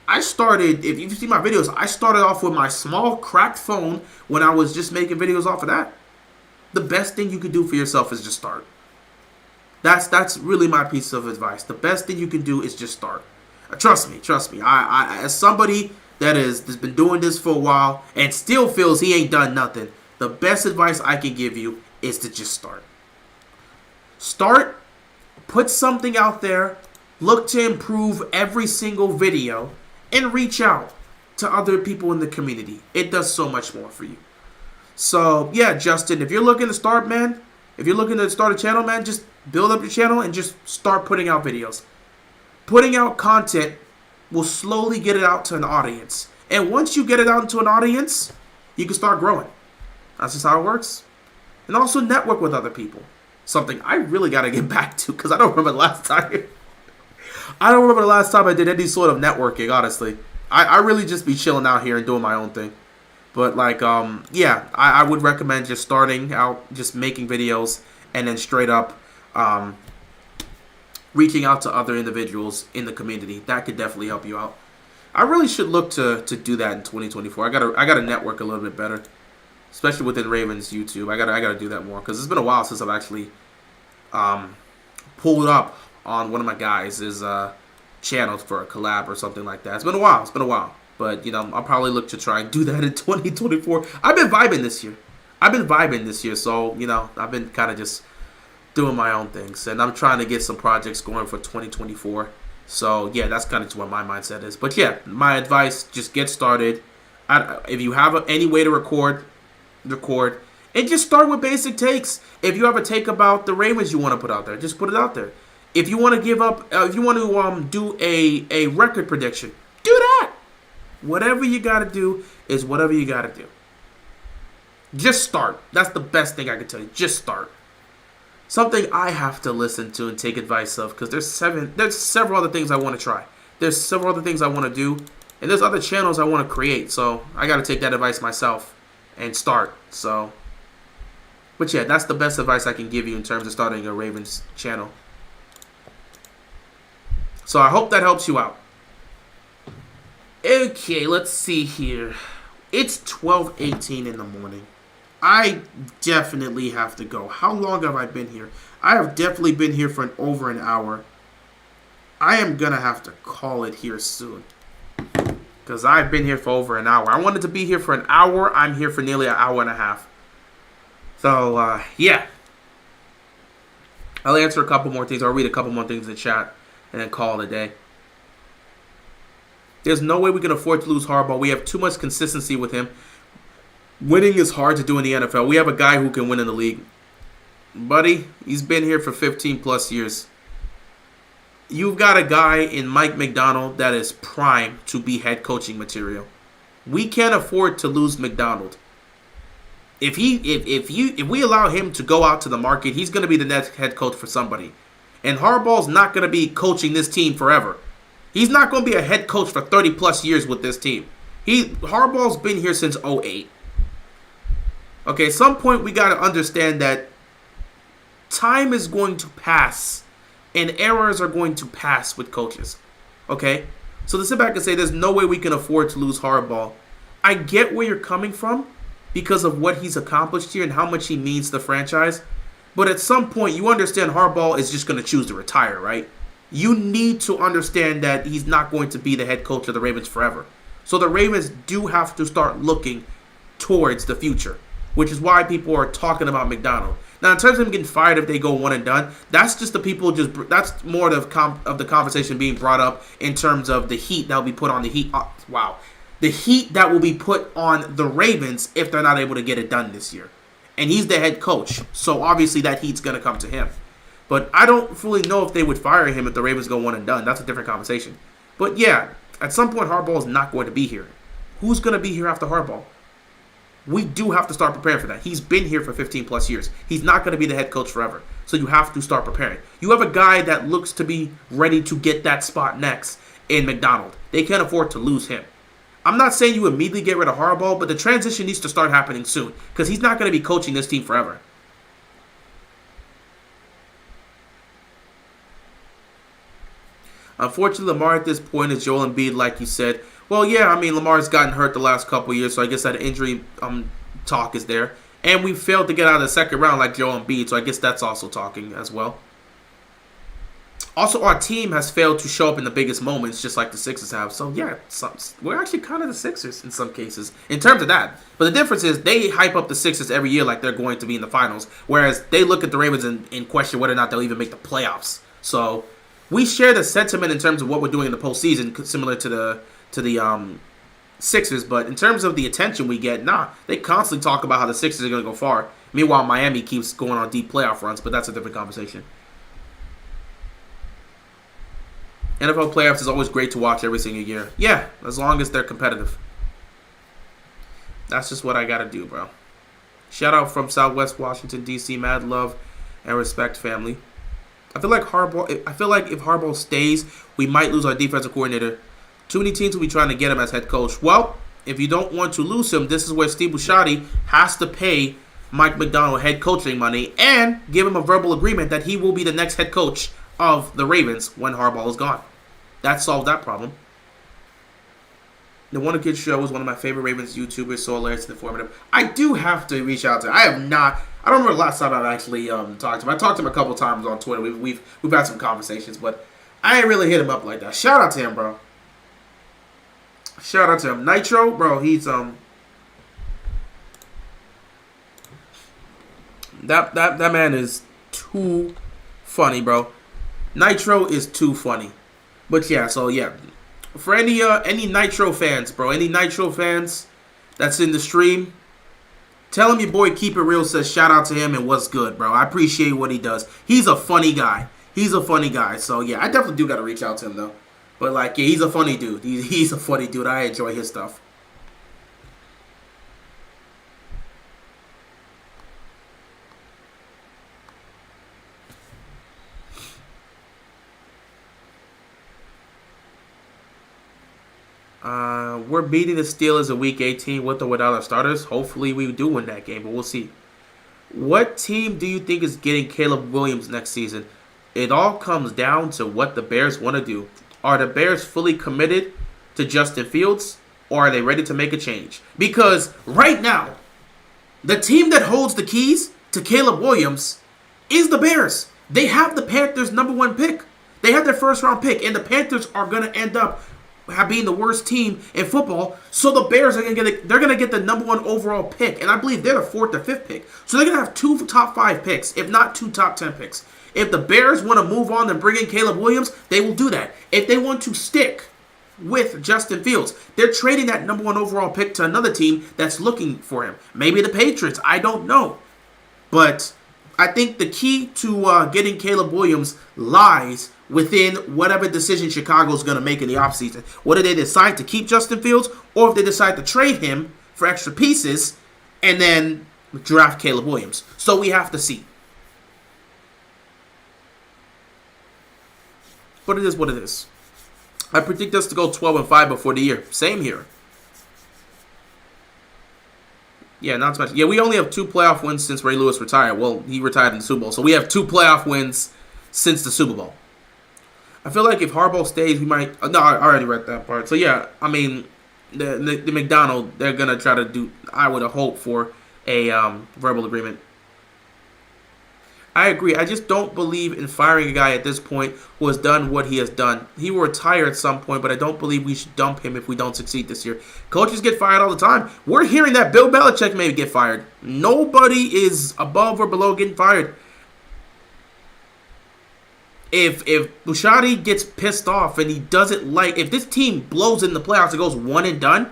A: I started, if you see my videos, I started off with my small, cracked phone when I was just making videos off of that. The best thing you can do for yourself is just start. That's really my piece of advice. The best thing you can do is just start. Trust me. I as somebody that's been doing this for a while and still feels he ain't done nothing, the best advice I can give you is to just start. Start, put something out there, look to improve every single video, and reach out to other people in the community. It does so much more for you. So, yeah, Justin, if you're looking to start, man, if you're looking to start a channel, man, just build up your channel and just start putting out videos. Putting out content will slowly get it out to an audience. And once you get it out to an audience, you can start growing. That's just how it works. And also network with other people. Something I really got to get back to because I don't remember the last time. I don't remember the last time I did any sort of networking, honestly. I really just be chilling out here and doing my own thing. But like, yeah, I would recommend just starting out, just making videos, and then straight up reaching out to other individuals in the community. That could definitely help you out. I really should look to do that in 2024. I gotta network a little bit better, especially within Raven's YouTube. I gotta do that more because it's been a while since I've actually pulled up on one of my guys' channels for a collab or something like that. It's been a while. But, you know, I'll probably look to try and do that in 2024. I've been vibing this year. So, you know, I've been kind of just doing my own things. And I'm trying to get some projects going for 2024. So, yeah, that's kind of what my mindset is. But, yeah, my advice, just get started. If you have any way to record. And just start with basic takes. If you have a take about the Ravens you want to put out there, just put it out there. If you want to do a record prediction, do that. Whatever you got to do is whatever you got to do. Just start. That's the best thing I can tell you. Just start. Something I have to listen to and take advice of because there's several other things I want to try. There's several other things I want to do. And there's other channels I want to create. So I got to take that advice myself and start. So, but yeah, that's the best advice I can give you in terms of starting a Ravens channel. So I hope that helps you out. Okay, let's see here. It's 12:18 in the morning. I definitely have to go. How long have I been here? I have definitely been here for over an hour. I am going to have to call it here soon. Because I've been here for over an hour. I wanted to be here for an hour. I'm here for nearly an hour and a half. So, yeah. I'll answer a couple more things. I'll read a couple more things in the chat. And then call it a day. There's no way we can afford to lose Harbaugh. We have too much consistency with him. Winning is hard to do in the NFL. We have a guy who can win in the league. Buddy, he's been here for 15 plus years. You've got a guy in Mike McDonald that is prime to be head coaching material. We can't afford to lose McDonald. If we allow him to go out to the market, he's going to be the next head coach for somebody. And Harbaugh's not going to be coaching this team forever. He's not going to be a head coach for 30 plus years with this team. Harbaugh's been here since 2008. Okay, at some point we got to understand that time is going to pass and errors are going to pass with coaches. Okay? So to sit back and say there's no way we can afford to lose Harbaugh. I get where you're coming from because of what he's accomplished here and how much he means to the franchise. But at some point you understand Harbaugh is just going to choose to retire, right? You need to understand that he's not going to be the head coach of the Ravens forever. So the Ravens do have to start looking towards the future, which is why people are talking about McDonald. Now, in terms of him getting fired if they go one and done, that's just the people that's more of the conversation being brought up in terms of the heat that will be put on the heat. The heat that will be put on the Ravens if they're not able to get it done this year. And he's the head coach, so obviously that heat's going to come to him. But I don't fully know if they would fire him if the Ravens go one and done. That's a different conversation. But yeah, at some point Harbaugh is not going to be here. Who's going to be here after Harbaugh? We do have to start preparing for that. He's been here for 15 plus years. He's not going to be the head coach forever. So you have to start preparing. You have a guy that looks to be ready to get that spot next in McDonald. They can't afford to lose him. I'm not saying you immediately get rid of Harbaugh, but the transition needs to start happening soon because he's not going to be coaching this team forever. Unfortunately, Lamar at this point is Joel Embiid, like you said. Well, yeah, I mean, Lamar's gotten hurt the last couple of years, so I guess that injury talk is there. And we failed to get out of the second round like Joel Embiid, so I guess that's also talking as well. Also, our team has failed to show up in the biggest moments, just like the Sixers have. So, yeah, we're actually kind of the Sixers in some cases, in terms of that. But the difference is they hype up the Sixers every year like they're going to be in the finals, whereas they look at the Ravens and question whether or not they'll even make the playoffs. So we share the sentiment in terms of what we're doing in the postseason, similar to the Sixers, but in terms of the attention we get, they constantly talk about how the Sixers are going to go far. Meanwhile, Miami keeps going on deep playoff runs, but that's a different conversation. NFL playoffs is always great to watch every single year. Yeah, as long as they're competitive. That's just what I got to do, bro. Shout out from Southwest Washington, D.C. Mad love and respect, family. I feel like if Harbaugh stays, we might lose our defensive coordinator. Too many teams will be trying to get him as head coach. Well, if you don't want to lose him, this is where Steve Buscemi has to pay Mike McDonald head coaching money and give him a verbal agreement that he will be the next head coach of the Ravens when Harbaugh is gone. That solved that problem. The Wonder Kid Show was one of my favorite Ravens YouTubers, so hilarious and informative. I do have to reach out to him. I don't remember the last time I've actually talked to him. I talked to him a couple times on Twitter. We've had some conversations, but I ain't really hit him up like that. Shout out to him, bro. Shout out to him. Nitro, bro, he's that man is too funny, bro. Nitro is too funny. But yeah, so yeah. For any Nitro fans, bro, any Nitro fans that's in the stream, tell him your boy Keep It Real says shout out to him and what's good, bro. I appreciate what he does. He's a funny guy. So yeah, I definitely do got to reach out to him though. But like, yeah, he's a funny dude. He's a funny dude. I enjoy his stuff. We're beating the Steelers in Week 18 with or without our starters. Hopefully we do win that game, but we'll see. What team do you think is getting Caleb Williams next season? It all comes down to what the Bears want to do. Are the Bears fully committed to Justin Fields, or are they ready to make a change? Because right now, the team that holds the keys to Caleb Williams is the Bears. They have the Panthers' #1 pick. They have their first-round pick, and the Panthers are going to end up being the worst team in football. So the Bears are going to get the #1 overall pick, and I believe they're the 4th or 5th pick. So they're going to have 2 top 5 picks, if not 2 top 10 picks. If the Bears want to move on and bring in Caleb Williams, they will do that. If they want to stick with Justin Fields, they're trading that #1 overall pick to another team that's looking for him. Maybe the Patriots. I don't know. But I think the key to getting Caleb Williams lies within whatever decision Chicago's going to make in the offseason. Whether they decide to keep Justin Fields or if they decide to trade him for extra pieces and then draft Caleb Williams. So we have to see. But it is what it is. I predict us to go 12-5 before the year. Same here. Yeah, not too much. Yeah, we only have 2 playoff wins since Ray Lewis retired. Well, he retired in the Super Bowl. So we have 2 playoff wins since the Super Bowl. I feel like if Harbaugh stays, we might... No, I already read that part. So, yeah, I mean, the McDonald, they're going to try to do... I would hope for a verbal agreement. I agree. I just don't believe in firing a guy at this point who has done what he has done. He will retire at some point, but I don't believe we should dump him if we don't succeed this year. Coaches get fired all the time. We're hearing that Bill Belichick may get fired. Nobody is above or below getting fired. If Bushati gets pissed off and he doesn't like... If this team blows in the playoffs and goes 1 and done,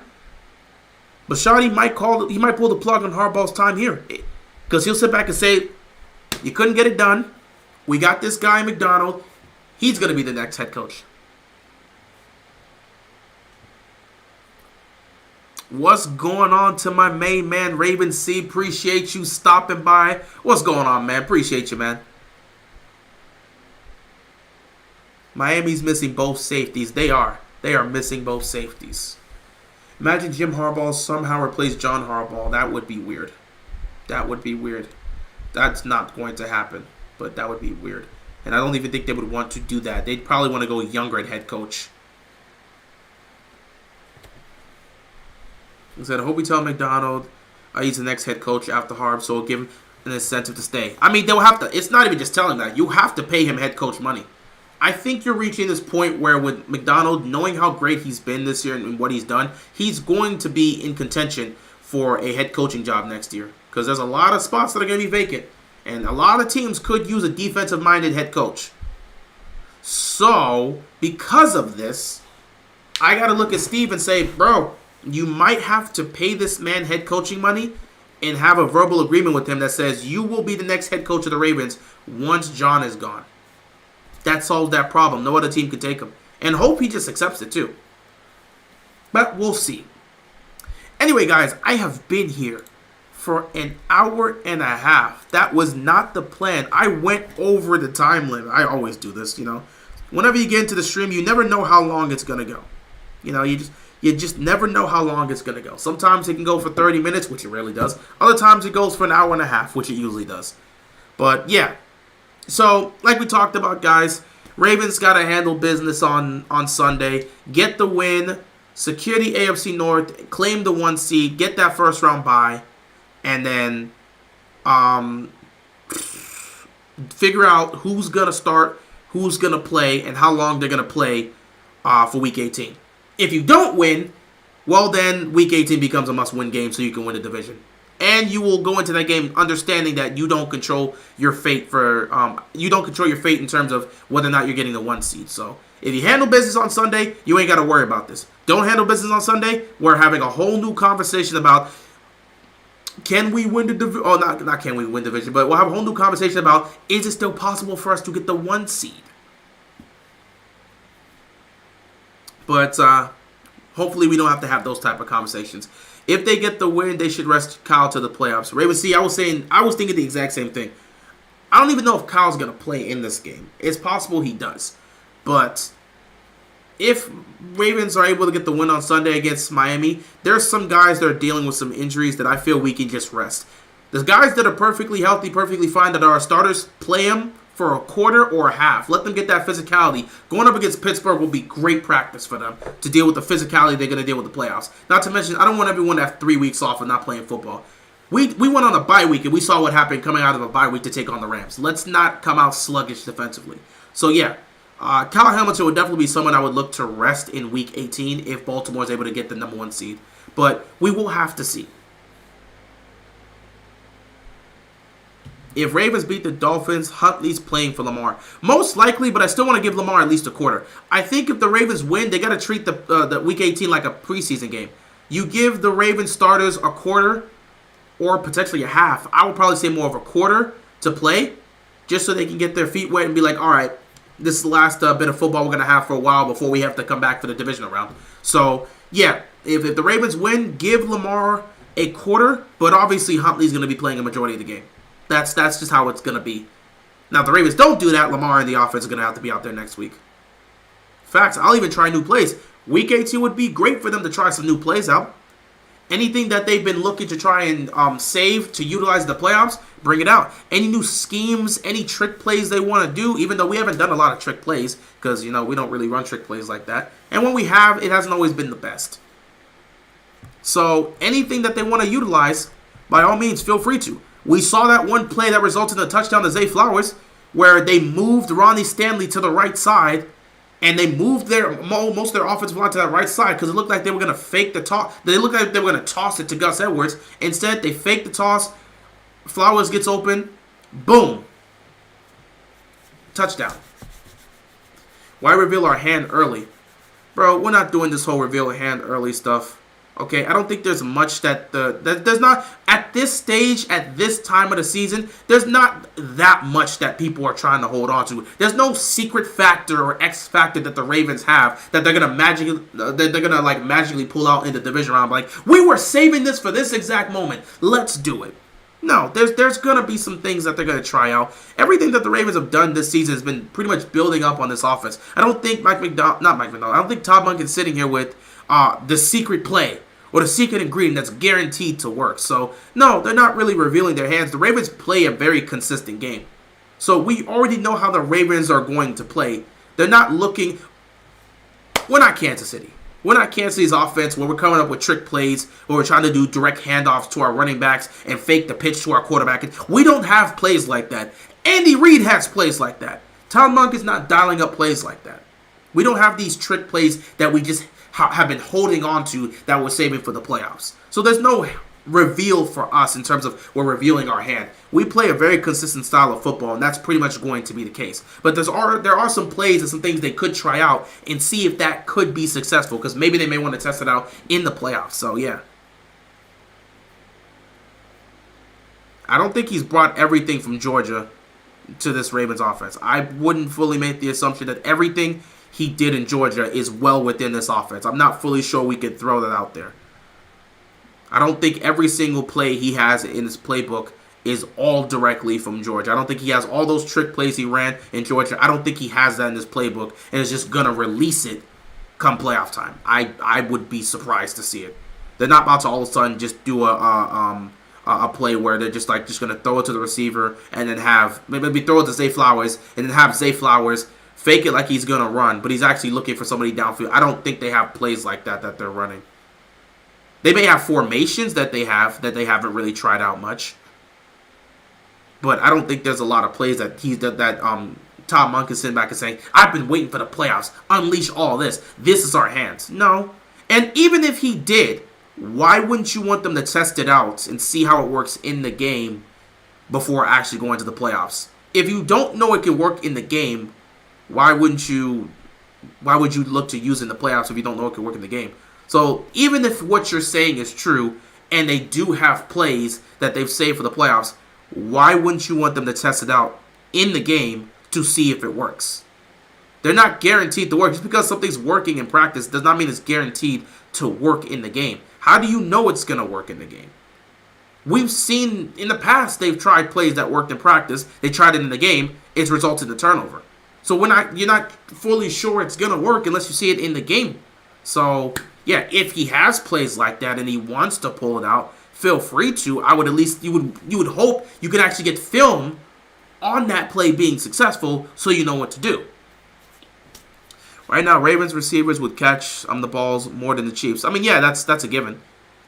A: Bushati might pull the plug on Harbaugh's time here. Because he'll sit back and say... You couldn't get it done. We got this guy, McDonald. He's going to be the next head coach. What's going on to my main man, Raven C? Appreciate you stopping by. What's going on, man? Appreciate you, man. Miami's missing both safeties. They are. They are missing both safeties. Imagine Jim Harbaugh somehow replaced John Harbaugh. That would be weird. That would be weird. That's not going to happen, but that would be weird. And I don't even think they would want to do that. They'd probably want to go younger at head coach. He said, I hope we tell McDonald he's the next head coach after Harb, so we'll give him an incentive to stay. I mean, they'll have to. It's not even just telling that. You have to pay him head coach money. I think you're reaching this point where with McDonald, knowing how great he's been this year and what he's done, he's going to be in contention for a head coaching job next year. Because there's a lot of spots that are going to be vacant. And a lot of teams could use a defensive-minded head coach. So, because of this, I got to look at Steve and say, bro, you might have to pay this man head coaching money and have a verbal agreement with him that says you will be the next head coach of the Ravens once John is gone. That solves that problem. No other team can take him. And hope he just accepts it too. But we'll see. Anyway, guys, I have been here for an hour and a half. That was not the plan. I went over the time limit. I always do this, you know. Whenever you get into the stream, you never know how long it's going to go. You know, you just never know how long it's going to go. Sometimes it can go for 30 minutes, which it rarely does. Other times it goes for an hour and a half, which it usually does. But, yeah. So, like we talked about, guys, Ravens got to handle business on Sunday. Get the win. Secure the AFC North. Claim the 1 seed. Get that first round bye. And then figure out who's going to start, who's going to play, and how long they're going to play for Week 18. If you don't win, well then Week 18 becomes a must-win game so you can win the division. And you will go into that game understanding that you don't control your fate in terms of whether or not you're getting the 1 seed. So if you handle business on Sunday, you ain't got to worry about this. Don't handle business on Sunday, we're having a whole new conversation about can we win the division? Oh, not can we win the division, but we'll have a whole new conversation about is it still possible for us to get the 1 seed? But hopefully we don't have to have those type of conversations. If they get the win, they should rest Kyle to the playoffs. Raven C, I was thinking the exact same thing. I don't even know if Kyle's going to play in this game. It's possible he does. But if Ravens are able to get the win on Sunday against Miami, there's some guys that are dealing with some injuries that I feel we can just rest. The guys that are perfectly healthy, perfectly fine, that are our starters, play them for a quarter or a half. Let them get that physicality. Going up against Pittsburgh will be great practice for them to deal with the physicality they're going to deal with the playoffs. Not to mention, I don't want everyone to have 3 weeks off and not playing football. We went on a bye week, and we saw what happened coming out of a bye week to take on the Rams. Let's not come out sluggish defensively. So, yeah, Kyle Hamilton would definitely be someone I would look to rest in Week 18 if Baltimore is able to get the number 1 seed. But we will have to see. If Ravens beat the Dolphins, Huntley's playing for Lamar. Most likely, but I still want to give Lamar at least a quarter. I think if the Ravens win, they got to treat the Week 18 like a preseason game. You give the Ravens starters a quarter or potentially a half. I would probably say more of a quarter to play just so they can get their feet wet and be like, all right, this is the last bit of football we're going to have for a while before we have to come back for the divisional round. So, yeah, if the Ravens win, give Lamar a quarter, but obviously Huntley's going to be playing a majority of the game. That's just how it's going to be. Now, if the Ravens don't do that, Lamar and the offense are going to have to be out there next week. Facts, I'll even try new plays. Week 18 would be great for them to try some new plays out. Anything that they've been looking to try and save to utilize the playoffs, bring it out. Any new schemes, any trick plays they want to do, even though we haven't done a lot of trick plays, because, we don't really run trick plays like that. And when we have, it hasn't always been the best. So, anything that they want to utilize, by all means, feel free to. We saw that one play that resulted in a touchdown to Zay Flowers, where they moved Ronnie Stanley to the right side, and they moved most of their offensive line to that right side because it looked like they were going to fake the toss. They looked like they were going to toss it to Gus Edwards. Instead, they faked the toss. Flowers gets open. Boom. Touchdown. Why reveal our hand early? Bro, we're not doing this whole reveal a hand early stuff. Okay, I don't think there's much that there's not at this stage, at this time of the season. There's not that much that people are trying to hold on to. There's no secret factor or X factor that the Ravens have that they're gonna magically pull out in the division round. Like, we were saving this for this exact moment. Let's do it. No, there's gonna be some things that they're gonna try out. Everything that the Ravens have done this season has been pretty much building up on this offense. I don't think I don't think Todd Monken's sitting here with the secret play or the secret ingredient that's guaranteed to work. So, no, they're not really revealing their hands. The Ravens play a very consistent game. So, we already know how the Ravens are going to play. They're not looking... We're not Kansas City. We're not Kansas City's offense where we're coming up with trick plays, where we're trying to do direct handoffs to our running backs and fake the pitch to our quarterback. We don't have plays like that. Andy Reid has plays like that. Todd Monken's not dialing up plays like that. We don't have these trick plays that we just have been holding on to that we're saving for the playoffs. So there's no reveal for us in terms of we're revealing our hand. We play a very consistent style of football, and that's pretty much going to be the case. But there are some plays and some things they could try out and see if that could be successful, because maybe they may want to test it out in the playoffs. So, yeah. I don't think he's brought everything from Georgia to this Ravens offense. I wouldn't fully make the assumption that everything he did in Georgia is well within this offense. I'm not fully sure we could throw that out there. I don't think every single play he has in his playbook is all directly from Georgia. I don't think he has all those trick plays he ran in Georgia. I don't think he has that in his playbook and is just going to release it come playoff time. I would be surprised to see it. They're not about to all of a sudden just do a play where they're just going to throw it to the receiver and then have maybe throw it to Zay Flowers and then have Zay Flowers fake it like he's going to run, but he's actually looking for somebody downfield. I don't think they have plays like that they're running. They may have formations that they haven't really tried out much. But I don't think there's a lot of plays that Todd Monken is sitting back and saying, I've been waiting for the playoffs. Unleash all this. This is our hands. No. And even if he did, why wouldn't you want them to test it out and see how it works in the game before actually going to the playoffs? If you don't know it can work in the game, why would you look to use it in the playoffs if you don't know it can work in the game? So even if what you're saying is true and they do have plays that they've saved for the playoffs, why wouldn't you want them to test it out in the game to see if it works? They're not guaranteed to work. Just because something's working in practice does not mean it's guaranteed to work in the game. How do you know it's going to work in the game? We've seen in the past they've tried plays that worked in practice. They tried it in the game. It's resulted in a turnover. So you're not fully sure it's gonna work unless you see it in the game. So yeah, if he has plays like that and he wants to pull it out, feel free to. I would at least you would hope you could actually get film on that play being successful, so you know what to do. Right now, Ravens receivers would catch the balls more than the Chiefs. I mean, yeah, that's a given.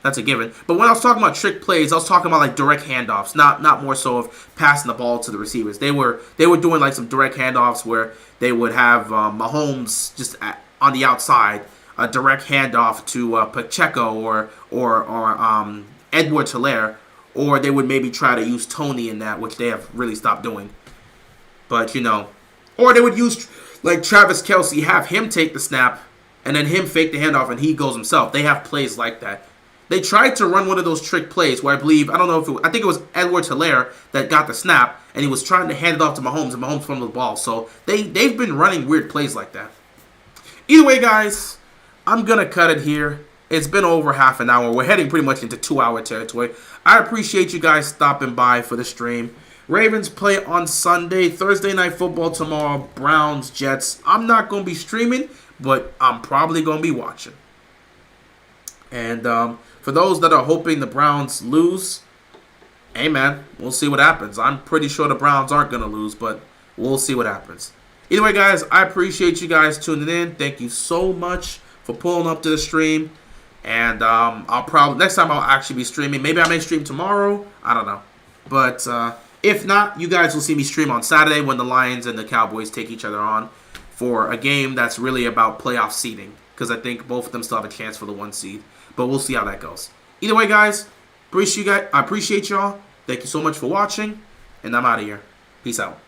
A: That's a given. But when I was talking about trick plays, I was talking about like direct handoffs, not more so of passing the ball to the receivers. They were doing like some direct handoffs where they would have Mahomes just on the outside, a direct handoff to Pacheco or Edwards Hilaire, or they would maybe try to use Tony in that, which they have really stopped doing. But or they would use like Travis Kelce, have him take the snap, and then him fake the handoff, and he goes himself. They have plays like that. They tried to run one of those trick plays where I think it was Edwards Hilaire that got the snap, and he was trying to hand it off to Mahomes, and Mahomes fumbled the ball. So they've been running weird plays like that. Either way, guys, I'm going to cut it here. It's been over half an hour. We're heading pretty much into 2-hour territory. I appreciate you guys stopping by for the stream. Ravens play on Sunday. Thursday Night Football tomorrow. Browns, Jets. I'm not going to be streaming, but I'm probably going to be watching. And for those that are hoping the Browns lose, hey, man, we'll see what happens. I'm pretty sure the Browns aren't going to lose, but we'll see what happens. Either way, guys, I appreciate you guys tuning in. Thank you so much for pulling up to the stream. And next time I'll actually be streaming. Maybe I may stream tomorrow. I don't know. But if not, you guys will see me stream on Saturday when the Lions and the Cowboys take each other on for a game that's really about playoff seeding, because I think both of them still have a chance for the 1 seed. But we'll see how that goes. Either way, guys, I appreciate y'all. Thank you so much for watching, and I'm out of here. Peace out.